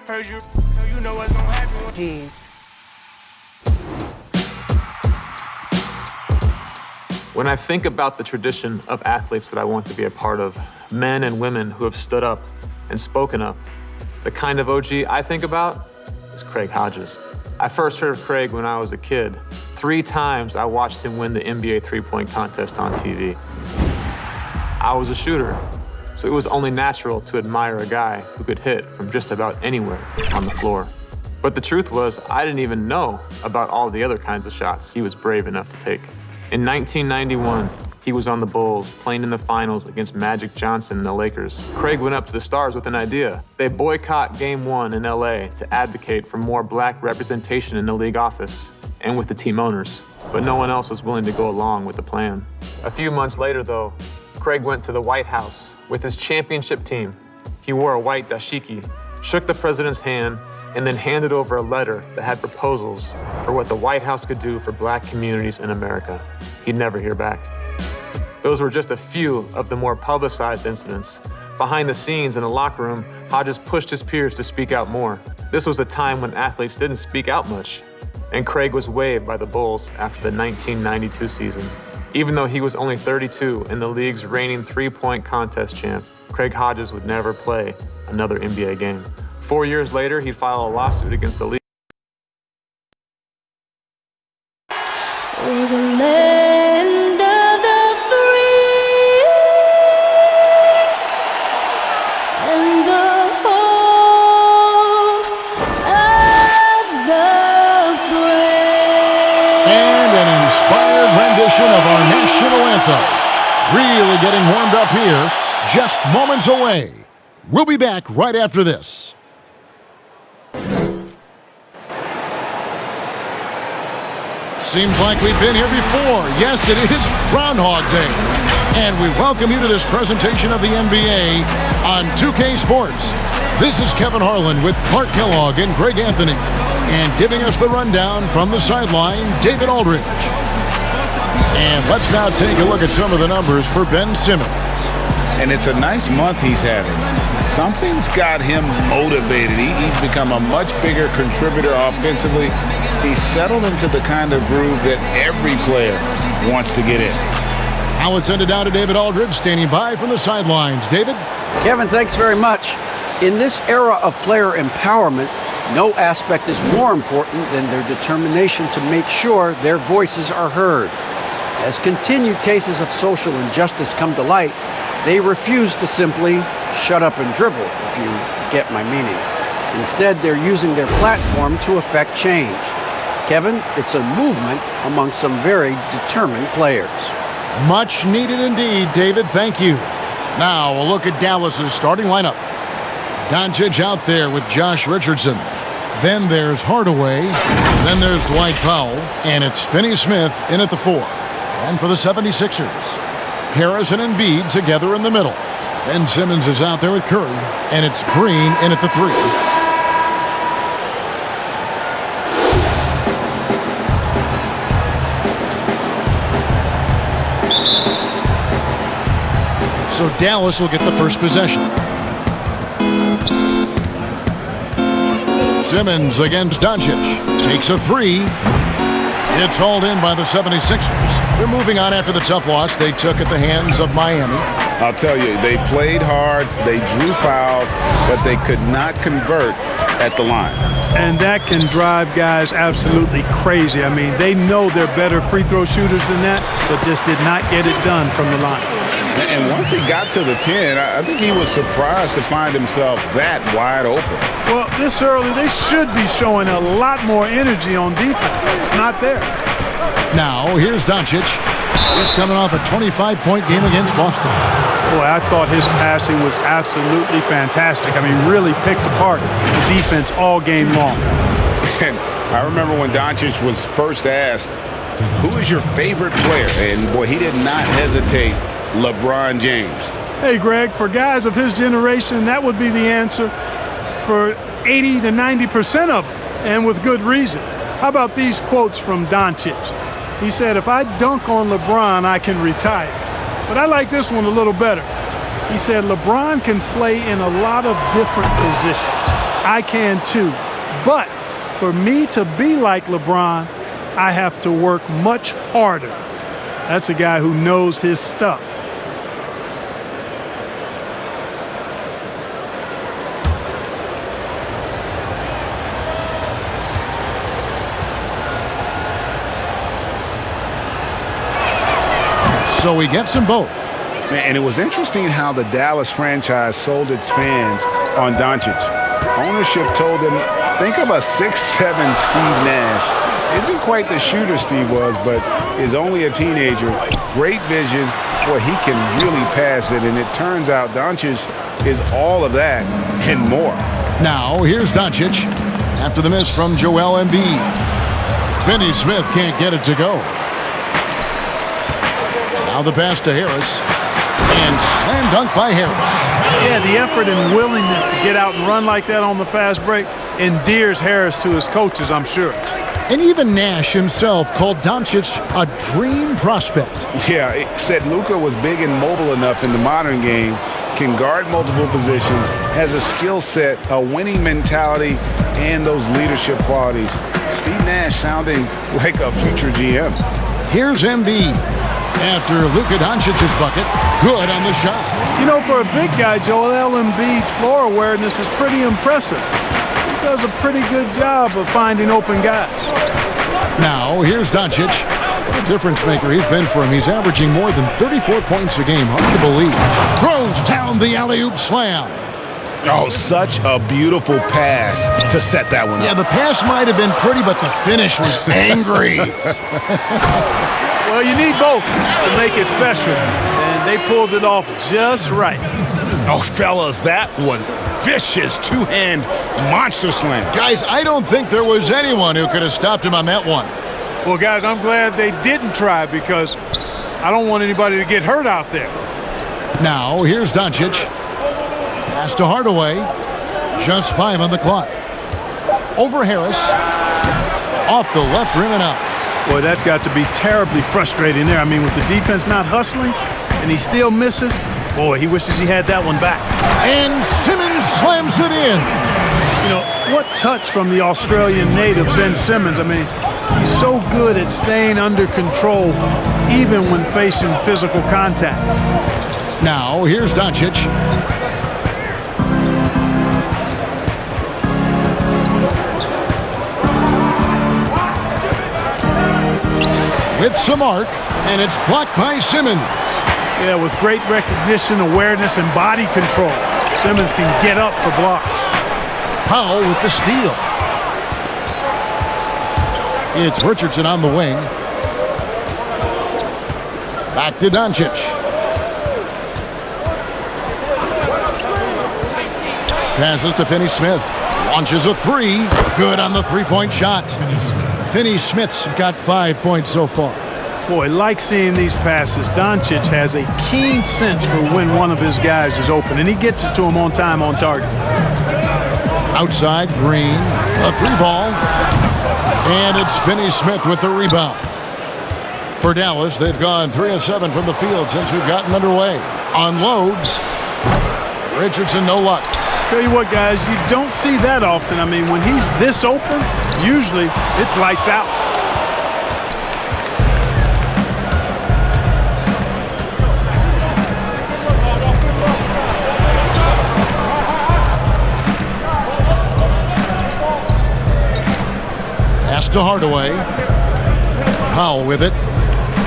Heard you, so you know what's gonna happen. Jeez. When I think about the tradition of athletes that I want to be a part of, men and women who have stood up and spoken up, the kind of OG I think about is Craig Hodges. I first heard of Craig when I was a kid. 3 times I watched him win the NBA three-point contest on TV. I was a shooter, so it was only natural to admire a guy who could hit from just about anywhere on the floor. But the truth was, I didn't even know about all the other kinds of shots he was brave enough to take. In 1991, he was on the Bulls, playing in the finals against Magic Johnson and the Lakers. Craig went up to the Stars with an idea. They boycott Game 1 in LA to advocate for more black representation in the league office and with the team owners. But no one else was willing to go along with the plan. A few months later, though, Craig went to the White House with his championship team. He wore a white dashiki, shook the president's hand, and then handed over a letter that had proposals for what the White House could do for black communities in America. He'd never hear back. Those were just a few of the more publicized incidents. Behind the scenes in the locker room, Hodges pushed his peers to speak out more. This was a time when athletes didn't speak out much, and Craig was waived by the Bulls after the 1992 season. Even though he was only 32 and the league's reigning three-point contest champ, Craig Hodges would never play another NBA game. 4 years later, he'd file a lawsuit against the league. For the land of the free and the home of the brave. And an inspired rendition of our national anthem. Really getting warmed up here, just moments away. We'll be back right after this. Seems like we've been here before. Yes, it is Groundhog Day. And we welcome you to this presentation of the NBA on 2K Sports. This is Kevin Harlan with Clark Kellogg and Greg Anthony. And giving us the rundown from the sideline, David Aldridge. And let's now take a look at some of the numbers for Ben Simmons. And it's a nice month he's having. Something's got him motivated. He's become a much bigger contributor offensively. He's settled into the kind of groove that every player wants to get in. Now let's send it down to David Aldridge, standing by from the sidelines. David? Kevin, thanks very much. In this era of player empowerment, no aspect is more important than their determination to make sure their voices are heard. As continued cases of social injustice come to light, they refuse to simply shut up and dribble, if you get my meaning. Instead, they're using their platform to affect change. Kevin, it's a movement among some very determined players. Much needed indeed, David. Thank you. Now a look at Dallas's starting lineup. Doncic out there with Josh Richardson. Then there's Hardaway. Then there's Dwight Powell. And it's Finney Smith in at the 4. And for the 76ers, Harrison and Embiid together in the middle. Ben Simmons is out there with Curry. And it's Green in at the 3. So Dallas will get the first possession. Simmons against Doncic. Takes a 3. It's hauled in by the 76ers. They're moving on after the tough loss they took at the hands of Miami. I'll tell you, they played hard, they drew fouls, but they could not convert at the line. And that can drive guys absolutely crazy. I mean, they know they're better free throw shooters than that, but just did not get it done from the line. And once he got to the 10, I think he was surprised to find himself that wide open. Well, this early, they should be showing a lot more energy on defense. It's not there. Now, here's Doncic. He's coming off a 25-point game against Boston. Boy, I thought his passing was absolutely fantastic. I mean, really picked apart the defense all game long. And I remember when Doncic was first asked, who is your favorite player? And, boy, he did not hesitate. LeBron James. Hey, Greg, for guys of his generation, that would be the answer for 80 to 90% of them, and with good reason. How about these quotes from Doncic? He said, if I dunk on LeBron, I can retire. But I like this one a little better. He said, LeBron can play in a lot of different positions. I can too. But for me to be like LeBron, I have to work much harder. That's a guy who knows his stuff. So he gets them both. And it was interesting how the Dallas franchise sold its fans on Doncic. Ownership told them, think of a 6'7" Steve Nash. Isn't quite the shooter Steve was, but is only a teenager. Great vision. Boy, he can really pass it. And it turns out Doncic is all of that and more. Now, here's Doncic after the miss from Joel Embiid. Finney Smith can't get it to go. Now the pass to Harris. And slam dunk by Harris. Yeah, the effort and willingness to get out and run like that on the fast break endears Harris to his coaches, I'm sure. And even Nash himself called Doncic a dream prospect. Yeah, it said Luka was big and mobile enough in the modern game, can guard multiple positions, has a skill set, a winning mentality, and those leadership qualities. Steve Nash sounding like a future GM. Here's Embiid. After Luka Doncic's bucket, good on the shot. You know, for a big guy, Joel Embiid's floor awareness is pretty impressive. He does a pretty good job of finding open guys. Now, here's Doncic. What a difference maker he's been for him. He's averaging more than 34 points a game. Hard to believe. Throws down the alley-oop slam. Oh, such a beautiful pass to set that one up. Yeah, the pass might have been pretty, but the finish was angry. Well, you need both to make it special, and they pulled it off just right. Oh, fellas, that was vicious two-hand monster slam. Guys, I don't think there was anyone who could have stopped him on that one. Well, guys, I'm glad they didn't try because I don't want anybody to get hurt out there. Now, here's Doncic. Pass to Hardaway. Just 5 on the clock. Over Harris. Off the left rim and out. Boy, that's got to be terribly frustrating there. I mean, with the defense not hustling and he still misses, boy, he wishes he had that one back. And Simmons slams it in. You know, what touch from the Australian native, Ben Simmons. I mean, he's so good at staying under control even when facing physical contact. Now, here's Doncic. With some arc, and it's blocked by Simmons. Yeah, with great recognition, awareness, and body control, Simmons can get up for blocks. Powell with the steal. It's Richardson on the wing. Back to Doncic. Passes to Finney Smith. Launches a three. Good on the three-point shot. Finney Smith's got 5 points so far. Boy, like seeing these passes. Doncic has a keen sense for when one of his guys is open, and he gets it to him on time, on target. Outside, Green, a three ball, and it's Finney Smith with the rebound. For Dallas, they've gone 3 of 7 from the field since we've gotten underway. Unloads. Richardson, no luck. Tell you what, guys, you don't see that often. I mean, when he's this open, usually it's lights out. Pass to Hardaway. Powell with it.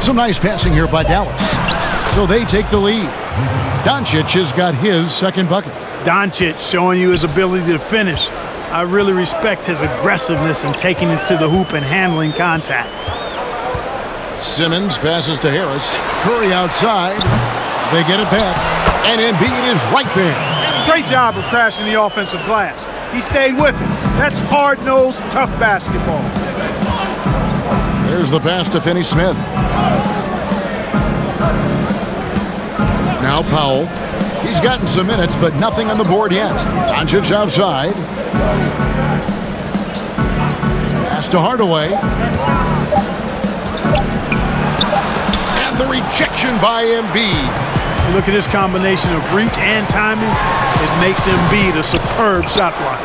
Some nice passing here by Dallas. So they take the lead. Doncic has got his second bucket. Doncic showing you his ability to finish. I really respect his aggressiveness in taking it to the hoop and handling contact. Simmons passes to Harris. Curry outside. They get it back. And Embiid is right there. Great job of crashing the offensive glass. He stayed with it. That's hard-nosed, tough basketball. There's the pass to Finney Smith. Now Powell. He's gotten some minutes, but nothing on the board yet. Doncic outside. Pass to Hardaway. And the rejection by Embiid. You look at this combination of reach and timing, it makes Embiid a superb shot blocker.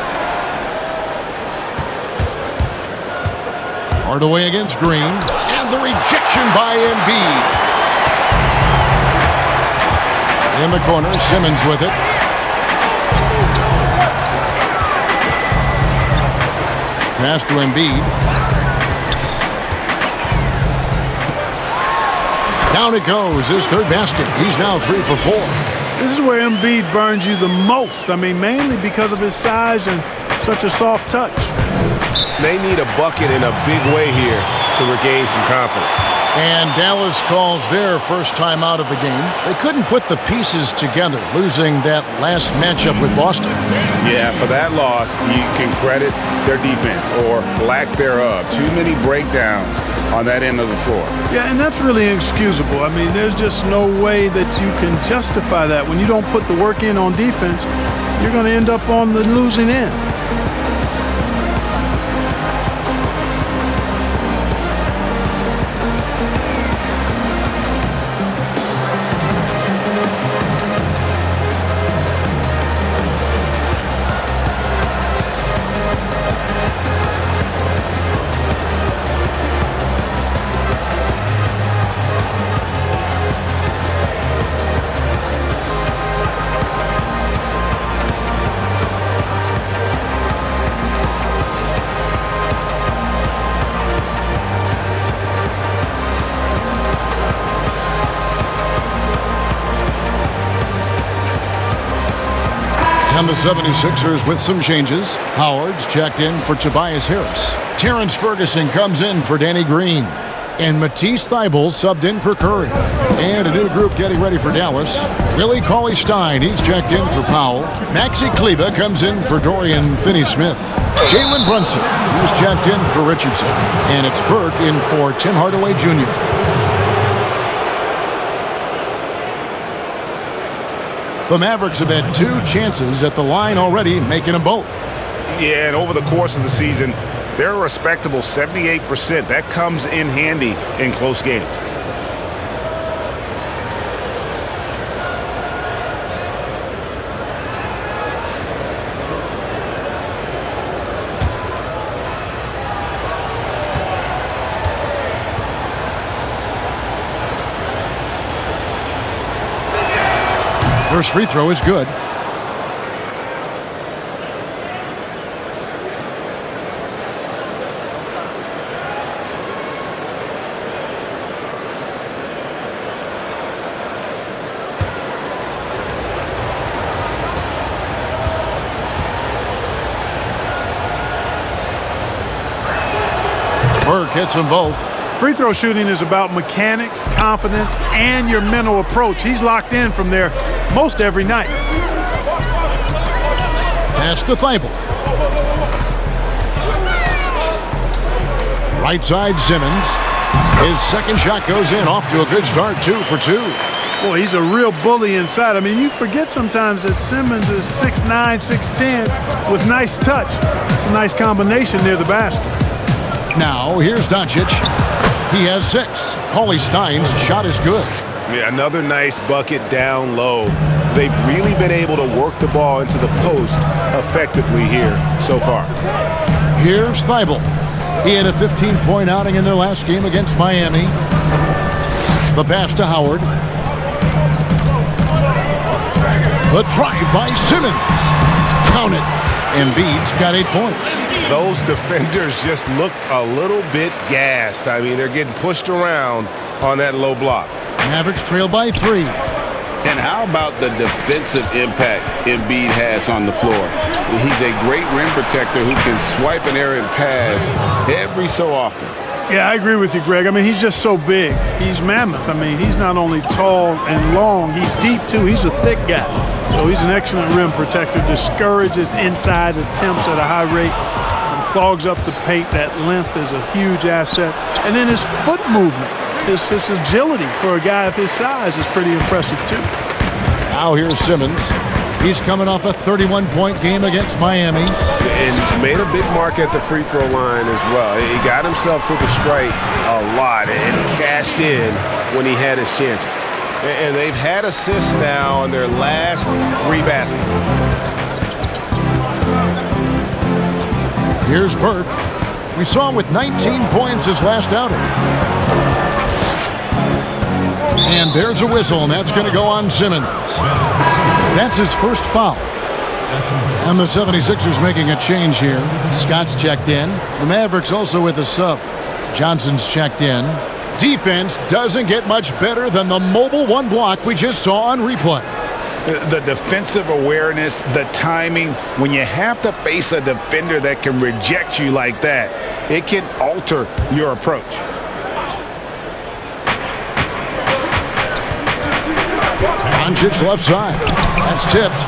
Hardaway against Green. And the rejection by Embiid. In the corner, Simmons with it. Pass to Embiid. Down it goes, his third basket. He's now 3 for 4. This is where Embiid burns you the most. I mean, mainly because of his size and such a soft touch. They need a bucket in a big way here to regain some confidence. And Dallas calls their first time out of the game. They couldn't put the pieces together, losing that last matchup with Boston. Yeah, for that loss, you can credit their defense or lack thereof. Too many breakdowns on that end of the floor. Yeah, and that's really inexcusable. I mean, there's just no way that you can justify that. When you don't put the work in on defense, you're going to end up on the losing end. And the 76ers with some changes. Howard's checked in for Tobias Harris. Terrence Ferguson comes in for Danny Green. And Matisse Thybulle subbed in for Curry. And a new group getting ready for Dallas. Willie Cauley-Stein, he's checked in for Powell. Maxi Kleber comes in for Dorian Finney-Smith. Jalen Brunson, who's checked in for Richardson. And it's Burke in for Tim Hardaway Jr. The Mavericks have had 2 chances at the line already, making them both. Yeah, and over the course of the season, they're a respectable 78%. That comes in handy in close games. First free throw is good. Burke hits them both. Free throw shooting is about mechanics, confidence, and your mental approach. He's locked in from there most every night. Pass to Thybulle. Right side Simmons. His second shot goes in, off to a good start, 2 for 2. Boy, he's a real bully inside. I mean, you forget sometimes that Simmons is 6'9", 6'10", with nice touch. It's a nice combination near the basket. Now, here's Doncic. He has 6. Cauley-Stein's shot is good. Yeah, another nice bucket down low. They've really been able to work the ball into the post effectively here so far. Here's Thybulle. He had a 15-point outing in their last game against Miami. The pass to Howard. The drive by Simmons. Count it. Embiid's got 8 points. Those defenders just look a little bit gassed. I mean, they're getting pushed around on that low block. Mavericks trail by 3. And how about the defensive impact Embiid has on the floor? He's a great rim protector who can swipe an errant pass every so often. Yeah, I agree with you, Greg. I mean, he's just so big. He's mammoth. I mean, he's not only tall and long, he's deep, too. He's a thick guy. So he's an excellent rim protector, discourages inside attempts at a high rate, and clogs up the paint. That length is a huge asset. And then his foot movement, his agility for a guy of his size is pretty impressive, too. Now here's Simmons. He's coming off a 31-point game against Miami. And made a big mark at the free throw line as well. He got himself to the strike a lot and cashed in when he had his chances. And they've had assists now on their last 3 baskets. Here's Burke. We saw him with 19 points his last outing. And there's a whistle, and that's going to go on Simmons. That's his first foul. And the 76ers making a change here. Scott's checked in. The Mavericks also with a sub. Johnson's checked in. Defense doesn't get much better than the mobile one block we just saw on replay. The defensive awareness, the timing, when you have to face a defender that can reject you like that, it can alter your approach. Doncic left side. That's tipped.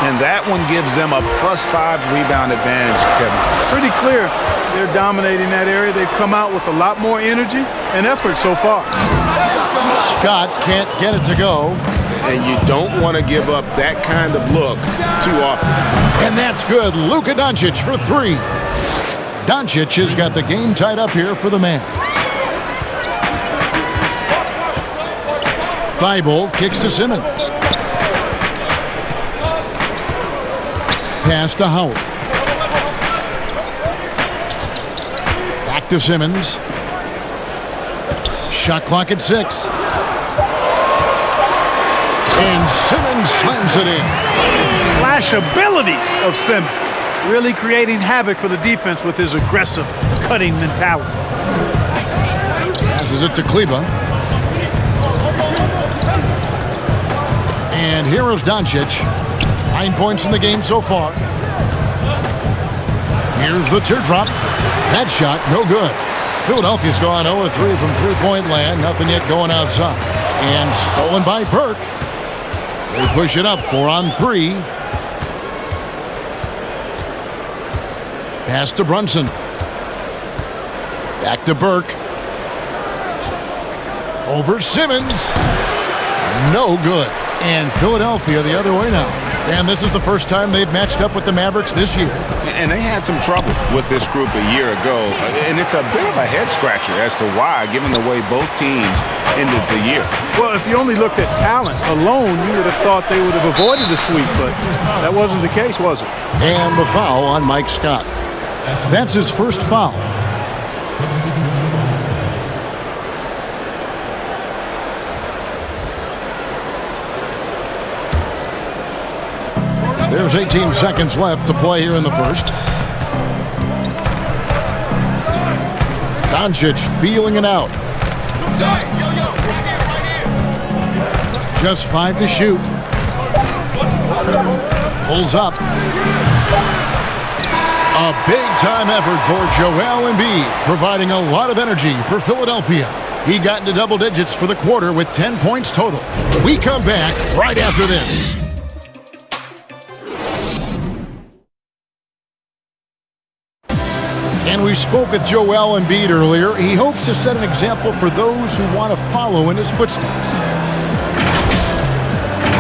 And that one gives them a +5 rebound advantage, Kevin. Pretty clear they're dominating that area. They've come out with a lot more energy and effort so far. Scott can't get it to go. And you don't want to give up that kind of look too often. And that's good. Luka Doncic for 3. Doncic has got the game tied up here for the Mavs. Thibault kicks to Simmons. Pass to Howard. Back to Simmons. Shot clock at 6. And Simmons slams it in. Flashability of Simmons. Really creating havoc for the defense with his aggressive, cutting mentality. Passes it to Kleba. And here is Doncic. 9 points in the game so far. Here's the teardrop. That shot, no good. Philadelphia's gone 0-3 from three-point land. Nothing yet going outside. And stolen by Burke. They push it up 4-on-3. Pass to Brunson. Back to Burke. Over Simmons. No good. And Philadelphia the other way now. And this is the first time they've matched up with the Mavericks this year. And they had some trouble with this group a year ago. And it's a bit of a head-scratcher as to why, given the way both teams ended the year. Well, if you only looked at talent alone, you would have thought they would have avoided a sweep, but that wasn't the case, was it? And the foul on Mike Scott. That's his first foul. There's 18 seconds left to play here in the first. Doncic feeling it out. Just 5 to shoot. Pulls up. A big-time effort for Joel Embiid, providing a lot of energy for Philadelphia. He got into double digits for the quarter with 10 points total. We come back right after this. And we spoke with Joel Embiid earlier. He hopes to set an example for those who want to follow in his footsteps.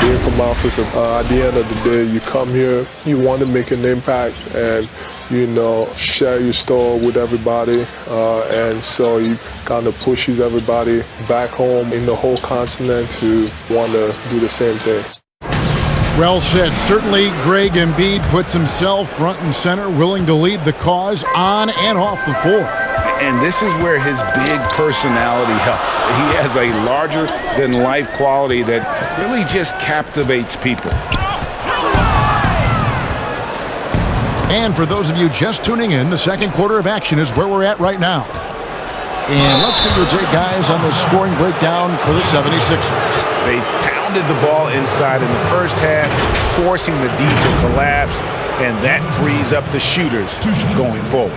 Being from Africa, at the end of the day, you come here, you want to make an impact and, share your story with everybody. And so it kind of pushes everybody back home in the whole continent to want to do the same thing. Well said. Certainly, Greg Embiid puts himself front and center, willing to lead the cause on and off the floor. And this is where his big personality helps. He has a larger-than-life quality that really just captivates people. And for those of you just tuning in, the second quarter of action is where we're at right now. And let's get your take, guys, on the scoring breakdown for the 76ers. They pounded the ball inside in the first half, forcing the D to collapse, and that frees up the shooters going forward.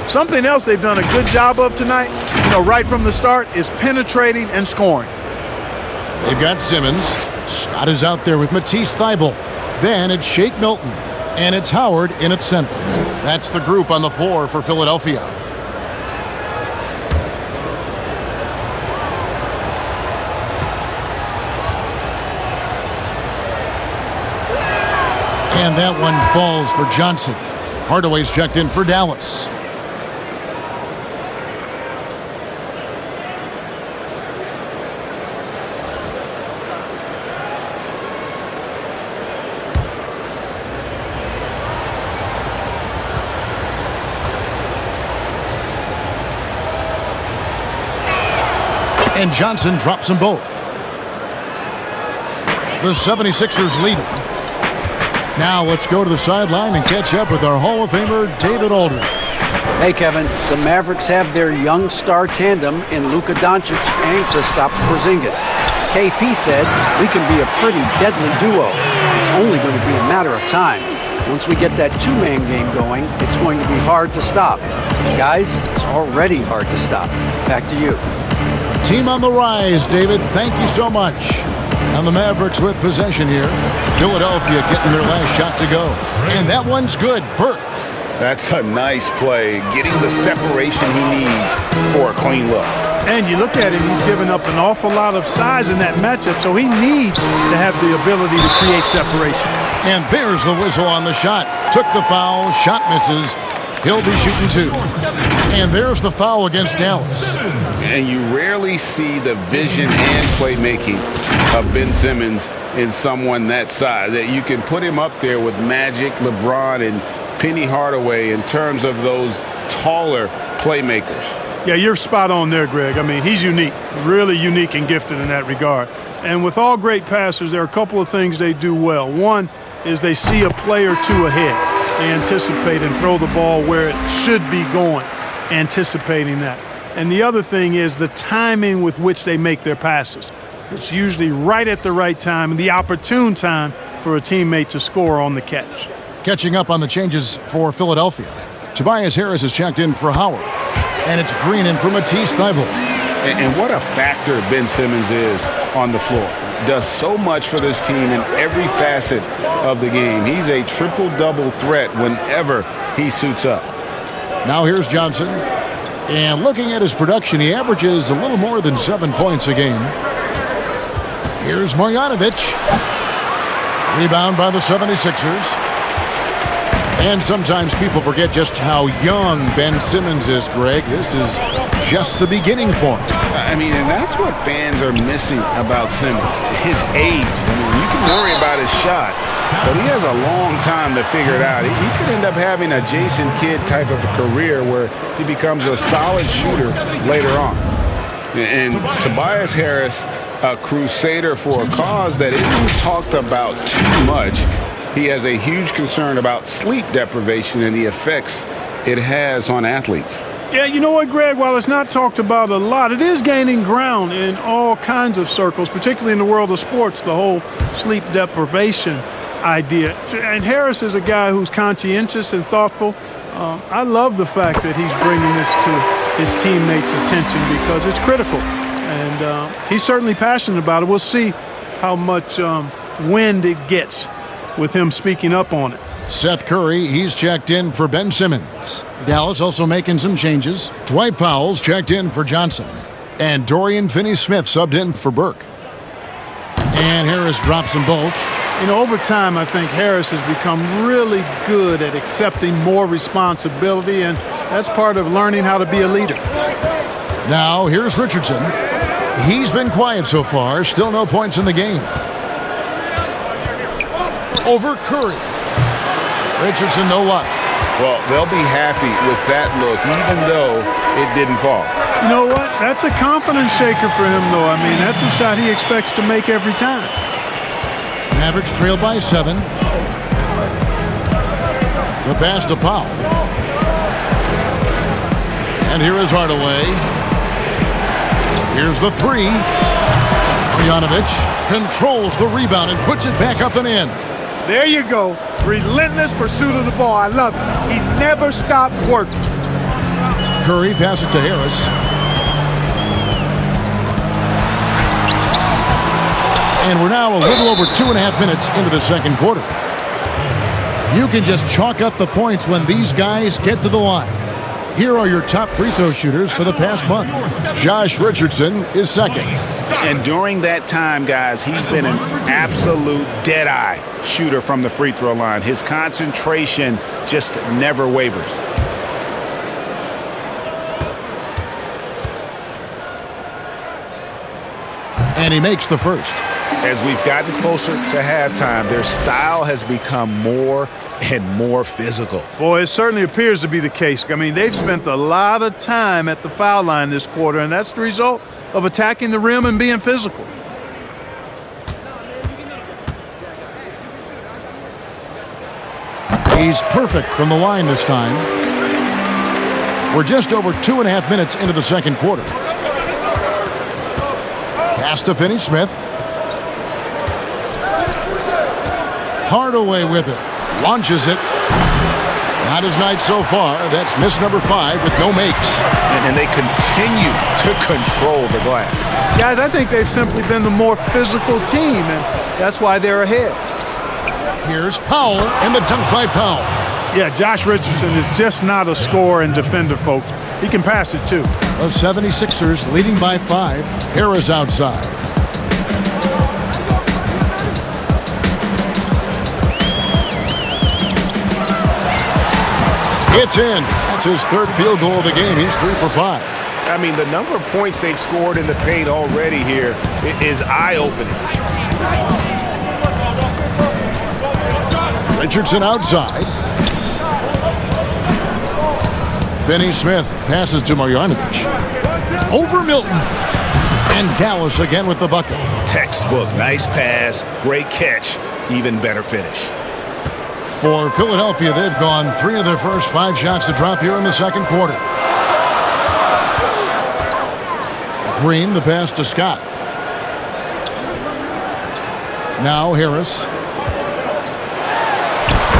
Something else they've done a good job of tonight, right from the start, is penetrating and scoring. They've got Simmons. Scott is out there with Matisse Thybulle. Then it's Shake Milton. And it's Howard in at center. That's the group on the floor for Philadelphia. And that one falls for Johnson. Hardaway's checked in for Dallas. And Johnson drops them both. The 76ers lead it. Now let's go to the sideline and catch up with our Hall of Famer, David Aldridge. Hey, Kevin. The Mavericks have their young star tandem in Luka Doncic and Kristaps Porzingis. KP said, "We can be a pretty deadly duo. It's only going to be a matter of time. Once we get that two-man game going, it's going to be hard to stop. Guys, it's already hard to stop." Back to you. Team on the rise, David. Thank you so much. And the Mavericks with possession here. Philadelphia getting their last shot to go. And that one's good. Burke. That's a nice play, getting the separation he needs for a clean look. And you look at him, he's given up an awful lot of size in that matchup, so he needs to have the ability to create separation. And there's the whistle on the shot. Took the foul, shot misses. He'll be shooting two. And there's the foul against Dallas. And you rarely see the vision and playmaking of Ben Simmons in someone that size. That you can put him up there with Magic, LeBron, and Penny Hardaway in terms of those taller playmakers. Yeah, you're spot on there, Greg. I mean, he's unique, really unique and gifted in that regard. And with all great passers, there are a couple of things they do well. One is they see a play or two ahead. They anticipate and throw the ball where it should be going, anticipating that. And the other thing is the timing with which they make their passes. It's usually right at the right time and the opportune time for a teammate to score on the catch. Catching up on the changes for Philadelphia. Tobias Harris is checked in for Howard. And it's Green in for Matisse Thybulle. And what a factor Ben Simmons is on the floor. Does so much for this team in every facet of the game. He's a triple-double threat whenever he suits up. Now here's Johnson. And looking at his production, he averages a little more than 7 points a game. Here's Marjanovic. Rebound by the 76ers. And sometimes people forget just how young Ben Simmons is, Greg. This is just the beginning for him. I mean, and that's what fans are missing about Simmons, his age. I mean, you can worry about his shot, but he has a long time to figure it out. He could end up having a Jason Kidd type of a career where he becomes a solid shooter later on. And Tobias Harris, a crusader for a cause that isn't talked about too much. He has a huge concern about sleep deprivation and the effects it has on athletes. Yeah, you know what, Greg? While it's not talked about a lot, it is gaining ground in all kinds of circles, particularly in the world of sports, the whole sleep deprivation idea. And Harris is a guy who's conscientious and thoughtful. I love the fact that he's bringing this to his teammates' attention because it's critical. And he's certainly passionate about it. We'll see how much wind it gets with him speaking up on it. Seth Curry, he's checked in for Ben Simmons. Dallas also making some changes. Dwight Powell's checked in for Johnson. And Dorian Finney-Smith subbed in for Burke. And Harris drops them both. You know, over time, I think Harris has become really good at accepting more responsibility, and that's part of learning how to be a leader. Now, here's Richardson. He's been quiet so far. Still no points in the game. Over Curry. Richardson, no luck. Well, they'll be happy with that look, even though it didn't fall. You know what? That's a confidence shaker for him, though. I mean, that's a shot he expects to make every time. Mavericks trail by 7. The pass to Powell. And here is Hardaway. Here's the three. Marjanovic controls the rebound and puts it back up and in. There you go. Relentless pursuit of the ball. I love it. He never stopped working. Curry passes it to Harris. And we're now a little over 2.5 minutes into the second quarter. You can just chalk up the points when these guys get to the line. Here are your top free throw shooters for the past month. Josh Richardson is second. And during that time, guys, he's been an absolute dead-eye shooter from the free throw line. His concentration just never wavers. And he makes the first. As we've gotten closer to halftime, their style has become more and more physical. Boy, it certainly appears to be the case. I mean, they've spent a lot of time at the foul line this quarter, and that's the result of attacking the rim and being physical. He's perfect from the line this time. We're just over 2.5 minutes into the second quarter. Pass to Finney-Smith. Hardaway with it. Launches it. Not his night so far. That's miss number 5 with no makes. And they continue to control the glass. Guys, I think they've simply been the more physical team, and that's why they're ahead. Here's Powell, and the dunk by Powell. Yeah, Josh Richardson is just not a scorer and defender, folks. He can pass it, too. The 76ers leading by 5. Harris outside. It's in. That's his third field goal of the game. He's 3 for 5. I mean, the number of points they've scored in the paint already here is eye-opening. Richardson outside. Finney-Smith passes to Marjanovic. Over Milton. And Dallas again with the bucket. Textbook. Nice pass. Great catch. Even better finish. For Philadelphia, they've gone 3 of their first 5 shots to drop here in the second quarter. Green, the pass to Scott. Now Harris.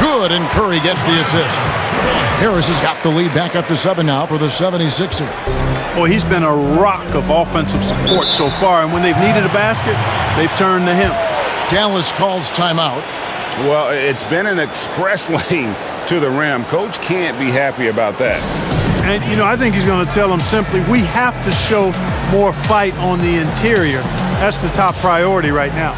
Good, and Curry gets the assist. Harris has got the lead back up to 7 now for the 76ers. Boy, he's been a rock of offensive support so far, and when they've needed a basket, they've turned to him. Dallas calls timeout. Well, it's been an express lane to the rim. Coach can't be happy about that. And, you know, I think he's going to tell them simply, we have to show more fight on the interior. That's the top priority right now.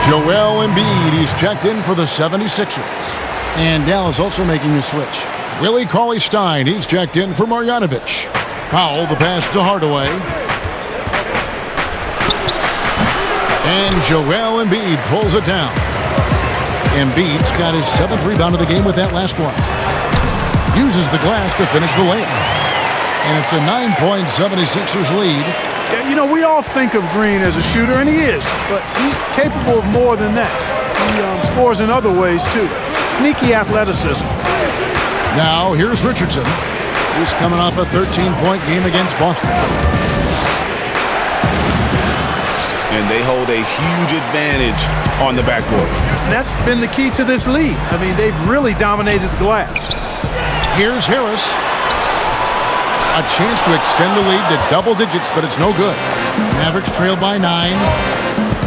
Joel Embiid, he's checked in for the 76ers. And Dallas also making a switch. Willie Cauley-Stein, he's checked in for Marjanovic. Powell, the pass to Hardaway. And Joel Embiid pulls it down. Embiid's got his 7th rebound of the game with that last one. Uses the glass to finish the layup. And it's a 9-point 76ers lead. Yeah, you know, we all think of Green as a shooter, and he is, but he's capable of more than that. He scores in other ways, too. Sneaky athleticism. Now, here's Richardson. He's coming off a 13-point game against Boston. And they hold a huge advantage on the backboard. And that's been the key to this lead. I mean, they've really dominated the glass. Here's Harris. A chance to extend the lead to double digits, but it's no good. Mavericks trail by 9.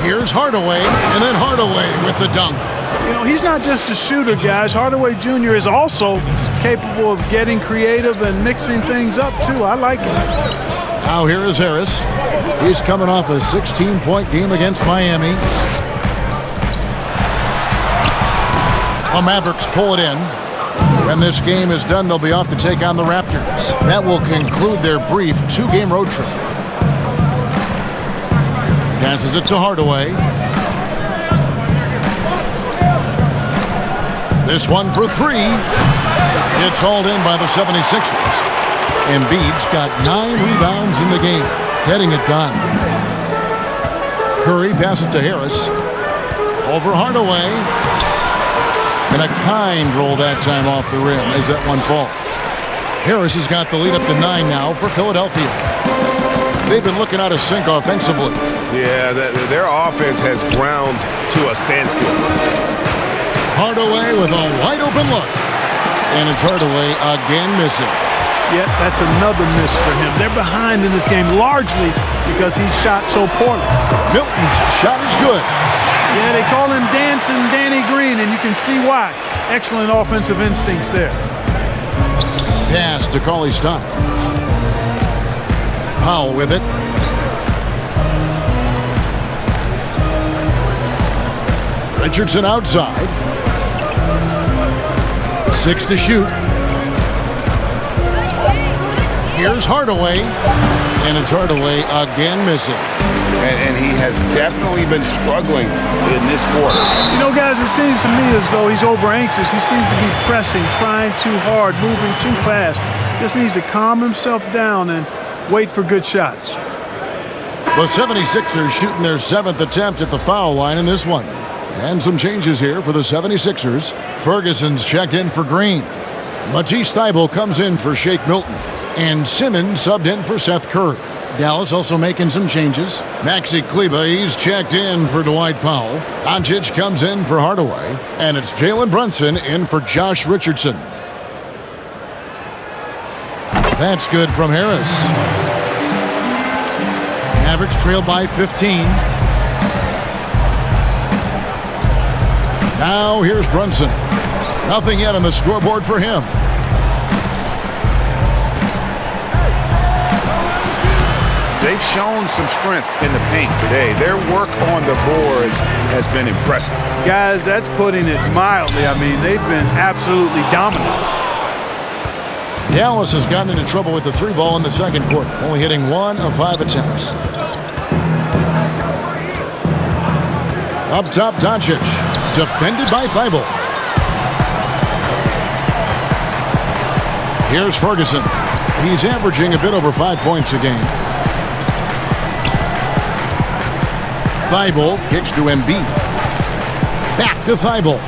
Here's Hardaway, and then Hardaway with the dunk. You know, he's not just a shooter, guys. Hardaway Jr. is also capable of getting creative and mixing things up, too. I like it. Now here is Harris. He's coming off a 16-point game against Miami. The Mavericks pull it in. When this game is done, they'll be off to take on the Raptors. That will conclude their brief 2-game road trip. Passes it to Hardaway. This one for 3. It's hauled in by the 76ers. Embiid's got 9 rebounds in the game, getting it done. Curry passes to Harris. Over Hardaway. And a kind roll that time off the rim as that one falls. Harris has got the lead up to 9 now for Philadelphia. they've been looking out of sync offensively. Yeah, their offense has ground to a standstill. Hardaway with a wide-open look. And it's Hardaway again missing. Yeah, that's another miss for him. They're behind in this game largely because he shot so poorly. Milton's shot is good. Yeah, they call him Dancing Danny Green, and you can see why. Excellent offensive instincts there. Pass to Cauley-Stein. Powell with it. Richardson outside. 6 to shoot. Here's Hardaway. And it's Hardaway again missing. And he has definitely been struggling in this quarter. You know, guys, it seems to me as though he's over-anxious. He seems to be pressing, trying too hard, moving too fast. Just needs to calm himself down and wait for good shots. The 76ers shooting their 7th attempt at the foul line in this one. And some changes here for the 76ers. Ferguson's checked in for Green. Matisse Thybulle comes in for Shake Milton. And Simmons subbed in for Seth Curry. Dallas also making some changes. Maxi Kleber, he's checked in for Dwight Powell. Doncic comes in for Hardaway. And it's Jalen Brunson in for Josh Richardson. That's good from Harris. Mavericks trail by 15. Now here's Brunson. Nothing yet on the scoreboard for him. They've shown some strength in the paint today. Their work on the boards has been impressive. Guys, that's putting it mildly. I mean, they've been absolutely dominant. Dallas has gotten into trouble with the 3 ball in the second quarter, only hitting 1 of 5 attempts. Up top, Doncic. Defended by Thybulle. Here's Ferguson. He's averaging a bit over 5 points a game. Thybulle kicks to Embiid. Back to Thybulle.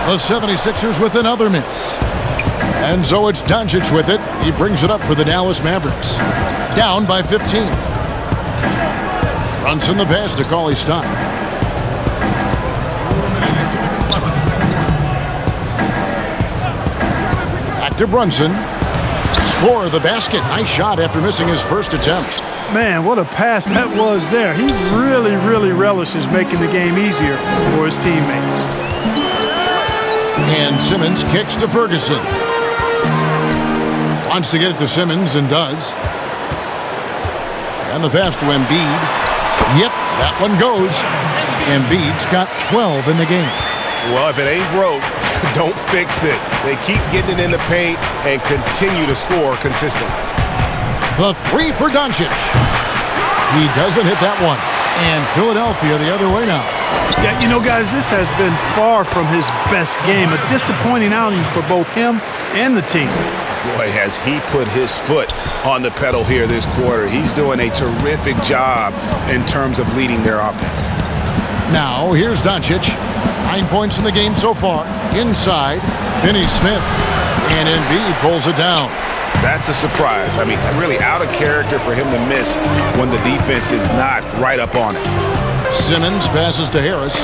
The 76ers with another miss. And so it's Doncic with it. He brings it up for the Dallas Mavericks. Down by 15. Brunson the pass to Cauley-Stein. Back to Brunson. Score the basket. Nice shot after missing his first attempt. Man, what a pass that was there. He really relishes making the game easier for his teammates. And Simmons kicks to Ferguson. Wants to get it to Simmons and does. And the pass to Embiid. Yep, that one goes. Embiid's got 12 in the game. Well, if it ain't broke, don't fix it. They keep getting it in the paint and continue to score consistently. The 3 for Doncic. He doesn't hit that one. And Philadelphia the other way now. Yeah, you know, guys, this has been far from his best game. A disappointing outing for both him and the team. Boy, has he put his foot on the pedal here this quarter. He's doing a terrific job in terms of leading their offense. Now, here's Doncic. 9 points in the game so far. Inside, Finney-Smith. And Embiid pulls it down. That's a surprise. I mean, really out of character for him to miss when the defense is not right up on it. Simmons passes to Harris.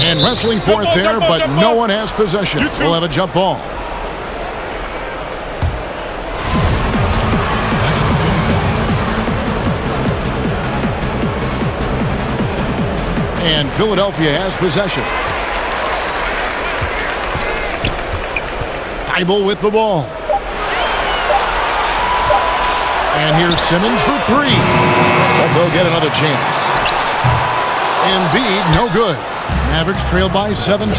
And wrestling for it there, but no one has possession. We'll have a jump ball. And Philadelphia has possession. Thybulle with the ball. And here's Simmons for 3. But they'll get another chance. Embiid, no good. Mavericks trail by 17.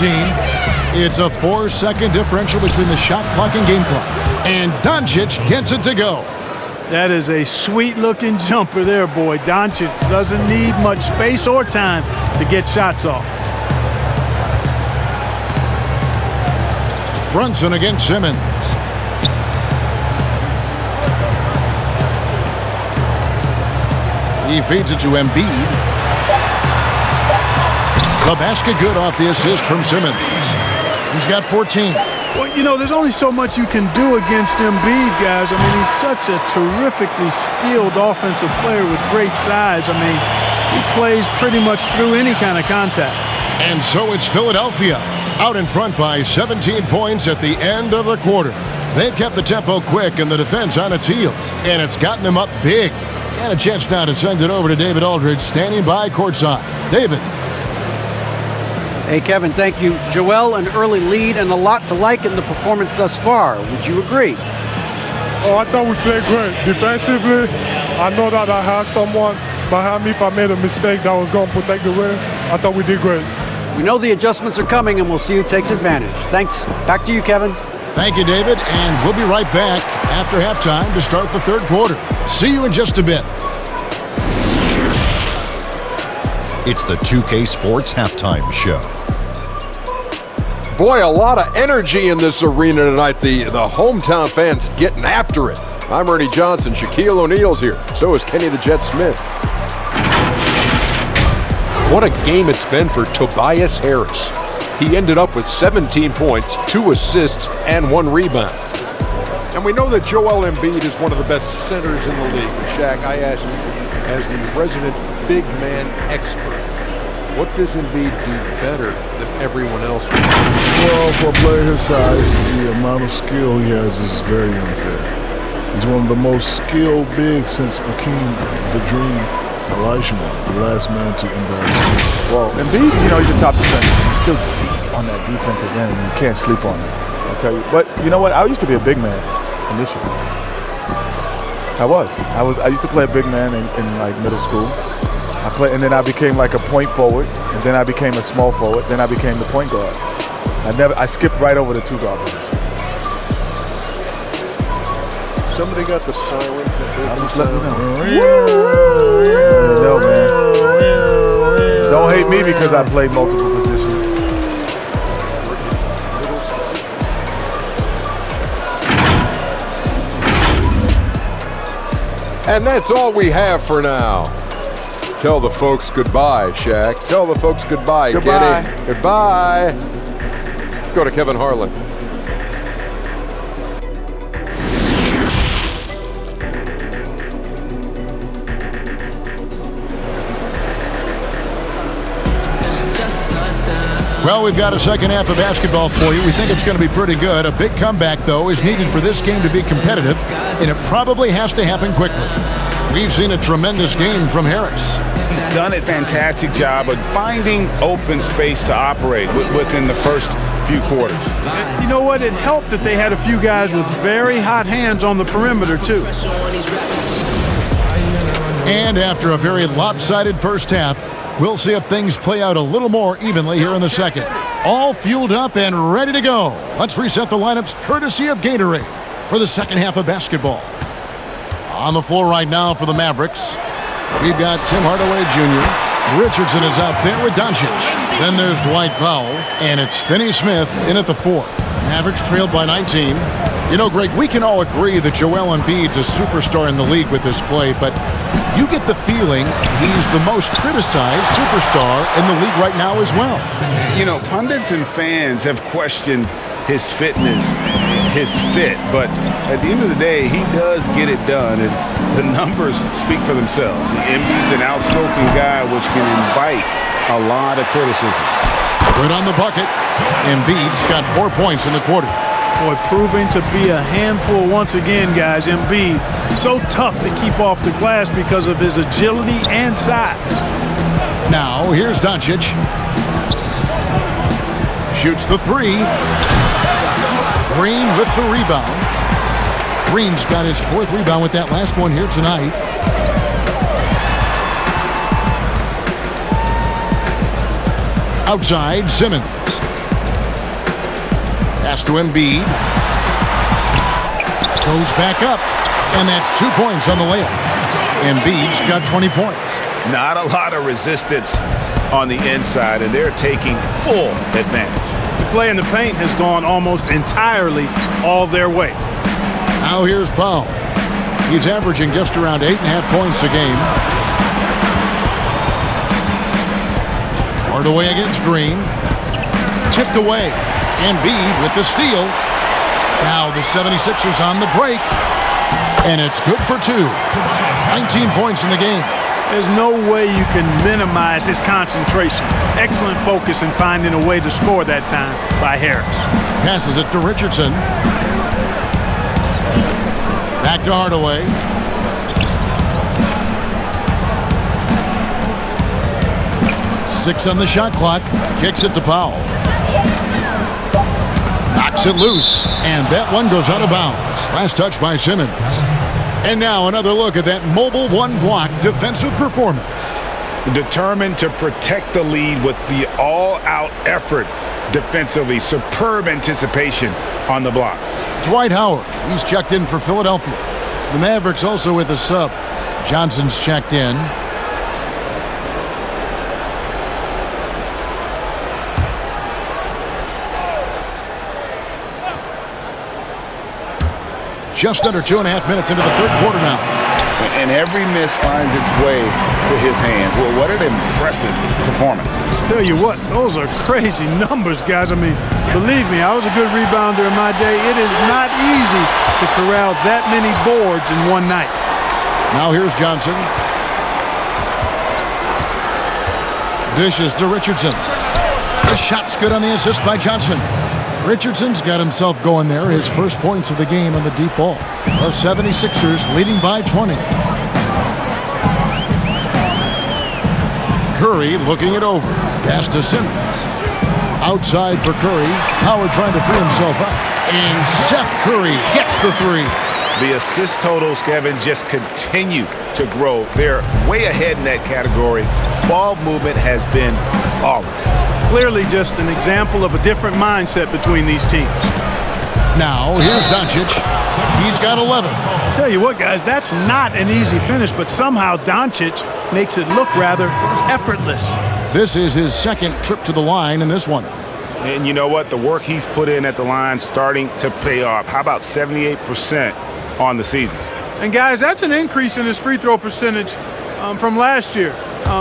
It's a 4-second differential between the shot clock and game clock. And Doncic gets it to go. That is a sweet-looking jumper there, boy. Doncic doesn't need much space or time to get shots off. Brunson against Simmons. He feeds it to Embiid. The basket good off the assist from Simmons. He's got 14. Well, you know, there's only so much you can do against Embiid, guys. I mean, he's such a terrifically skilled offensive player with great size. I mean, he plays pretty much through any kind of contact. And so it's Philadelphia out in front by 17 points at the end of the quarter. They've kept the tempo quick and the defense on its heels, and it's gotten them up big. And a chance now to send it over to David Aldridge, standing by courtside. David. Hey, Kevin, thank you. Joel, an early lead and a lot to like in the performance thus far. Would you agree? Oh, I thought we played great. Defensively, I know that I had someone behind me if I made a mistake that was going to protect the rim. I thought we did great. We know the adjustments are coming, and we'll see who takes advantage. Thanks. Back to you, Kevin. Thank you, David, and we'll be right back after halftime to start the third quarter. See you in just a bit. It's the 2K Sports Halftime Show. Boy, a lot of energy in this arena tonight. The hometown fans getting after it. I'm Ernie Johnson. Shaquille O'Neal's here. So is Kenny the Jet Smith. What a game it's been for Tobias Harris. He ended up with 17 points, 2 assists, and 1 rebound. And we know that Joel Embiid is one of the best centers in the league. But Shaq, I ask you, as the resident big man expert, what does Embiid do better than everyone else? Well, for a player his size, the amount of skill he has is very unfair. He's one of the most skilled bigs since Akeem the Dream Olajuwon, the last man to embarrass him. Well, Embiid, you know, he's a top defender. He's still deep on that defensive end, and you can't sleep on him, I'll tell you. But you know what? I used to be a big man initially. I used to play a big man in like middle school. And then I became like a point forward, and then I became a small forward, then I became the point guard. I skipped right over the 2 guard position. Somebody got the siren. I'm just letting you know. Man. Don't hate me because I played multiple positions. And that's all we have for now. Tell the folks goodbye, Shaq. Tell the folks goodbye, Goodbye. Kenny. Goodbye. Go to Kevin Harlan. Well, we've got a second half of basketball for you. We think it's going to be pretty good. A big comeback, though, is needed for this game to be competitive, and it probably has to happen quickly. We've seen a tremendous game from Harris. He's done a fantastic job of finding open space to operate within the first few quarters. You know what? It helped that they had a few guys with very hot hands on the perimeter, too. And after a very lopsided first half, we'll see if things play out a little more evenly here in the second. All fueled up and ready to go. Let's reset the lineups courtesy of Gatorade for the second half of basketball. On the floor right now for the Mavericks, we've got Tim Hardaway Jr. Richardson is out there with Doncic. Then there's Dwight Powell, and it's Finney Smith in at the 4. Mavericks trailed by 19. You know, Greg, we can all agree that Joel Embiid's a superstar in the league with this play, but you get the feeling he's the most criticized superstar in the league right now as well. You know, pundits and fans have questioned his fitness, his fit, but at the end of the day, he does get it done, and the numbers speak for themselves. Embiid's an outspoken guy, which can invite a lot of criticism. Good on the bucket. Embiid's got 4 points in the quarter. Boy, proving to be a handful once again, guys. Embiid, so tough to keep off the glass because of his agility and size. Now, here's Doncic. Shoots the 3. Green with the rebound. Green's got his 4th rebound with that last one here tonight. Outside, Simmons. Pass to Embiid. Goes back up. And that's 2 points on the layup. Embiid's got 20 points. Not a lot of resistance on the inside, and they're taking full advantage. The play in the paint has gone almost entirely all their way. Now here's Powell. He's averaging just around 8.5 points a game. Hardaway against Green. Tipped away. Embiid with the steal. Now the 76ers on the break. And it's good for 2. 19 points in the game. There's no way you can minimize his concentration. Excellent focus in finding a way to score that time by Harris. Passes it to Richardson. Back to Hardaway. Six on the shot clock. Kicks it to Powell. Knocks it loose. And that one goes out of bounds. Last touch by Simmons. And now another look at that mobile one-block defensive performance. Determined to protect the lead with the all-out effort defensively. Superb anticipation on the block. Dwight Howard, he's checked in for Philadelphia. The Mavericks also with a sub. Johnson's checked in. Just under 2.5 minutes into the third quarter now. And every miss finds its way to his hands. Well, what an impressive performance. Tell you what, those are crazy numbers, guys. I mean, believe me, I was a good rebounder in my day. It is not easy to corral that many boards in one night. Now here's Johnson. Dishes to Richardson. The shot's good on the assist by Johnson. Richardson's got himself going there. His first points of the game on the deep ball. The 76ers leading by 20. Curry looking it over. Pass to Simmons. Outside for Curry. Howard trying to free himself up. And Seth Curry gets the 3. The assist totals, Kevin, just continue to grow. They're way ahead in that category. Ball movement has been flawless. Clearly just an example of a different mindset between these teams. Now, here's Doncic. He's got 11. Tell you what, guys, that's not an easy finish, but somehow Doncic makes it look rather effortless. This is his second trip to the line in this one. And you know what? The work he's put in at the line starting to pay off. How about 78% on the season? And, guys, that's an increase in his free throw percentage from last year.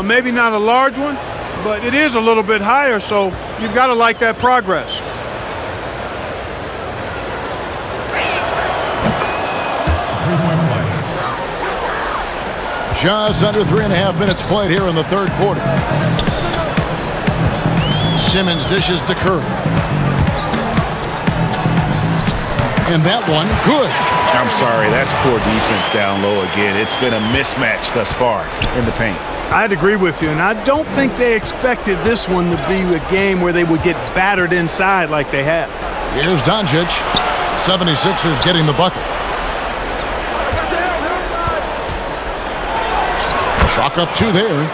Maybe not a large one, but it is a little bit higher, so you've got to like that progress. Just under 3.5 minutes played here in the third quarter. Simmons dishes to Curry. And that one, good. I'm sorry, that's poor defense down low again. It's been a mismatch thus far in the paint. I'd agree with you, and I don't think they expected this one to be a game where they would get battered inside like they have. Here's Doncic. 76ers getting the bucket. Chalk up 2 there.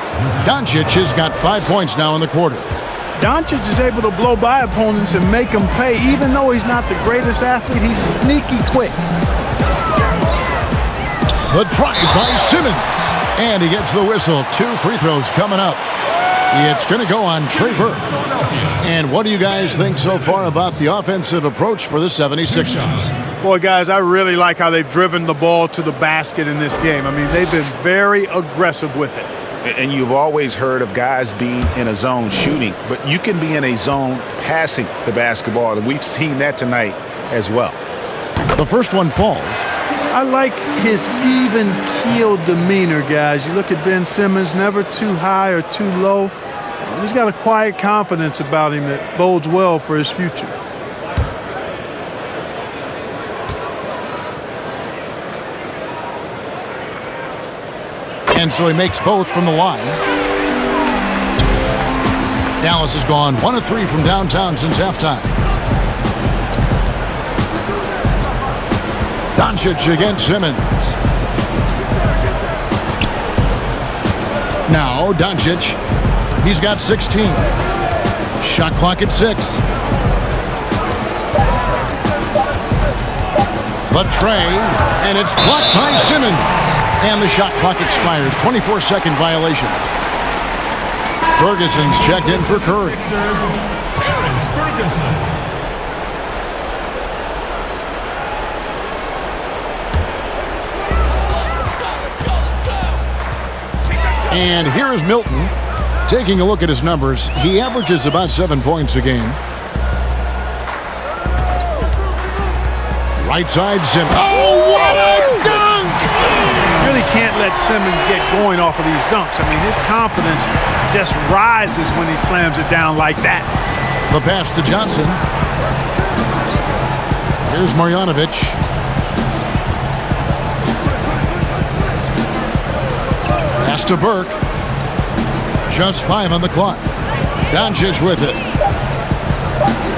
Doncic has got 5 points now in the quarter. Doncic is able to blow by opponents and make them pay. Even though he's not the greatest athlete, he's sneaky quick. But tried by Simmons. And he gets the whistle. 2 free throws coming up. It's going to go on Trey Burke. And what do you guys think so far about the offensive approach for the 76ers? Boy, guys, I really like how they've driven the ball to the basket in this game. I mean, they've been very aggressive with it. And you've always heard of guys being in a zone shooting, but you can be in a zone passing the basketball, and we've seen that tonight as well. The first one falls. I like his even-keeled demeanor, guys. You look at Ben Simmons, never too high or too low. He's got a quiet confidence about him that bodes well for his future. And so he makes both from the line. Dallas has gone 1 of 3 from downtown since halftime. Doncic against Simmons. Now Doncic. He's got 16. Shot clock at 6. The tray, and it's blocked by Simmons. And the shot clock expires. 24-second violation. Ferguson's checked in for Curry. And here is Milton. Taking a look at his numbers, he averages about 7 points a game. Right side, Simmons. Oh, what a dunk! Really can't let Simmons get going off of these dunks. I mean, his confidence just rises when he slams it down like that. The pass to Johnson. Here's Marjanovic. Pass to Burke. Just 5 on the clock. Doncic with it.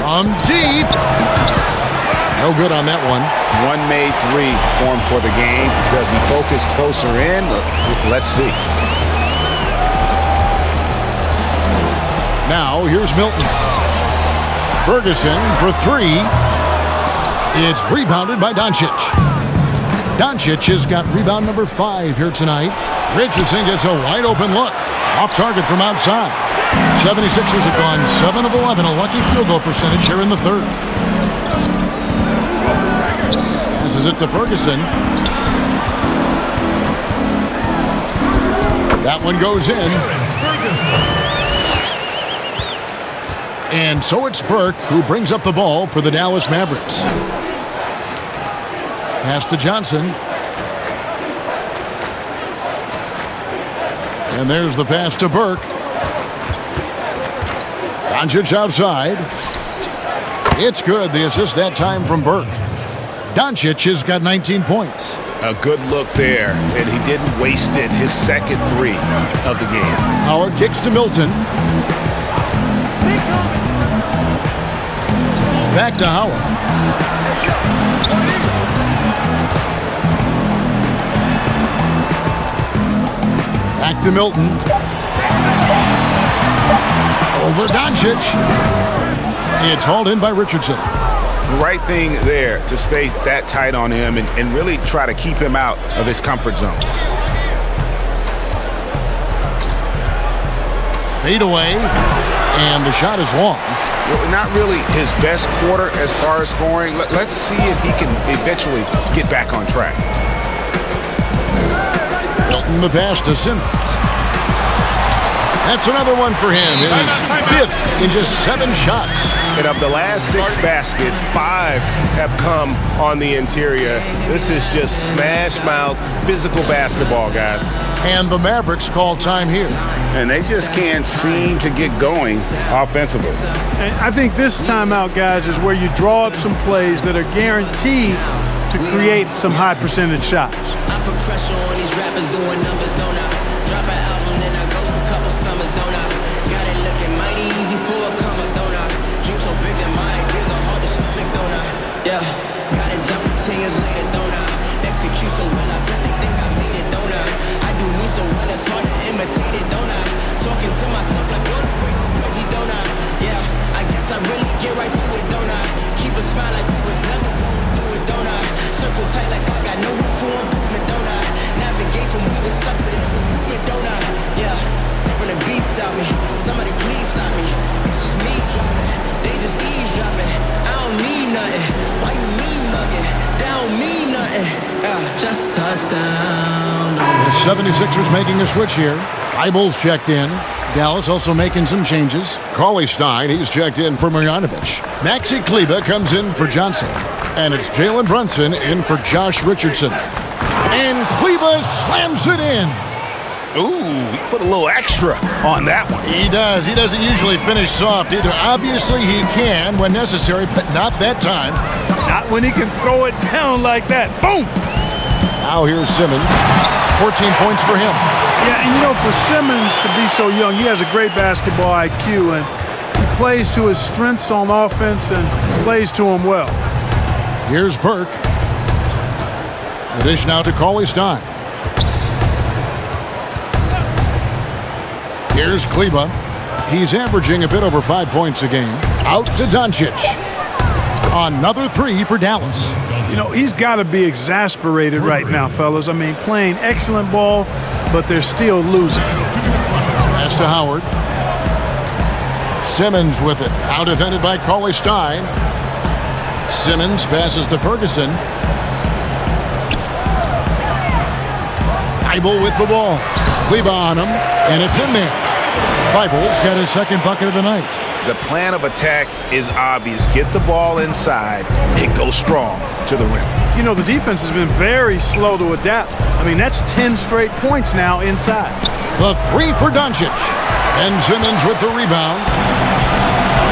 From deep. No good on that one. One made three for him for the game. Does he focus closer in? Let's see. Now, here's Milton. Ferguson for 3. It's rebounded by Doncic. Doncic has got rebound number 5 here tonight. Richardson gets a wide open look. Off target from outside. 76ers have gone 7 of 11, a lucky field goal percentage here in the third. Passes it to Ferguson. That one goes in. And so it's Burke who brings up the ball for the Dallas Mavericks. Pass to Johnson. And there's the pass to Burke. Doncic outside. It's good. The assist that time from Burke. Doncic has got 19 points. A good look there, and he didn't waste it. His second 3 of the game. Howard kicks to Milton. Back to Howard. Back to Milton. Over Doncic. It's hauled in by Richardson. The right thing there to stay that tight on him and really try to keep him out of his comfort zone. Fade away, and the shot is long. Well, not really his best quarter as far as scoring. Let's see if he can eventually get back on track. Milton the pass to Simmons. That's another one for him. His 5th in just 7 shots. And of the last 6 baskets, 5 have come on the interior. This is just smash mouth, physical basketball, guys. And the Mavericks call time here. And they just can't seem to get going offensively. And I think this timeout, guys, is where you draw up some plays that are guaranteed to create some high percentage shots. I put pressure on these rappers doing numbers, don't I? Drop an album, then I ghost a couple summers, don't I? Got it looking mighty easy for a come up, don't I? Dream so big that my ideas are hard to stomach, don't I? Yeah, got it jumping 10 years later, don't I? Execute so well, I bet they think I made it, don't I? I do me so well, it's hard to imitate it, don't I? Talking to myself like, you're the greatest, crazy, don't I? Yeah, I guess I really get right to it, don't I? Keep a smile like we was never going through it, don't I? Circle tight like I got no room for improvement, don't I? Navigate from we was stuck to this improvement, don't I? Yeah, never the beat stop me. Somebody please stop me. It's just me dropping. They just eavesdropping. I don't need nothing. Why you mean mugging? They don't mean nothing. Just touchdown. The 76ers making a switch here. Eibel's checked in. Dallas also making some changes. Cauley-Stein, he's checked in for Marjanovic. Maxi Kleber comes in for Johnson. And it's Jalen Brunson in for Josh Richardson. And Kleber slams it in. Ooh, he put a little extra on that one. He does. He doesn't usually finish soft either. Obviously, he can when necessary, but not that time. Not when he can throw it down like that. Boom! Now here's Simmons. 14 points for him. Yeah, and you know, for Simmons to be so young, he has a great basketball IQ, and he plays to his strengths on offense and plays to them well. Here's Burke. The dish now to Cauley-Stein. Here's Kleber. He's averaging a bit over 5 points a game. Out to Doncic. Another 3 for Dallas. You know, he's got to be exasperated right now, fellas. I mean, playing excellent ball, but they're still losing. Pass to Howard. Simmons with it. Out defended by Cauley-Stein. Simmons passes to Ferguson. Eibel with the ball. Kleber on him, and it's in there. Eibel's got his second bucket of the night. The plan of attack is obvious. Get the ball inside and go strong to the rim. You know, the defense has been very slow to adapt. I mean, that's 10 straight points now inside. The three for Doncic. And Simmons with the rebound.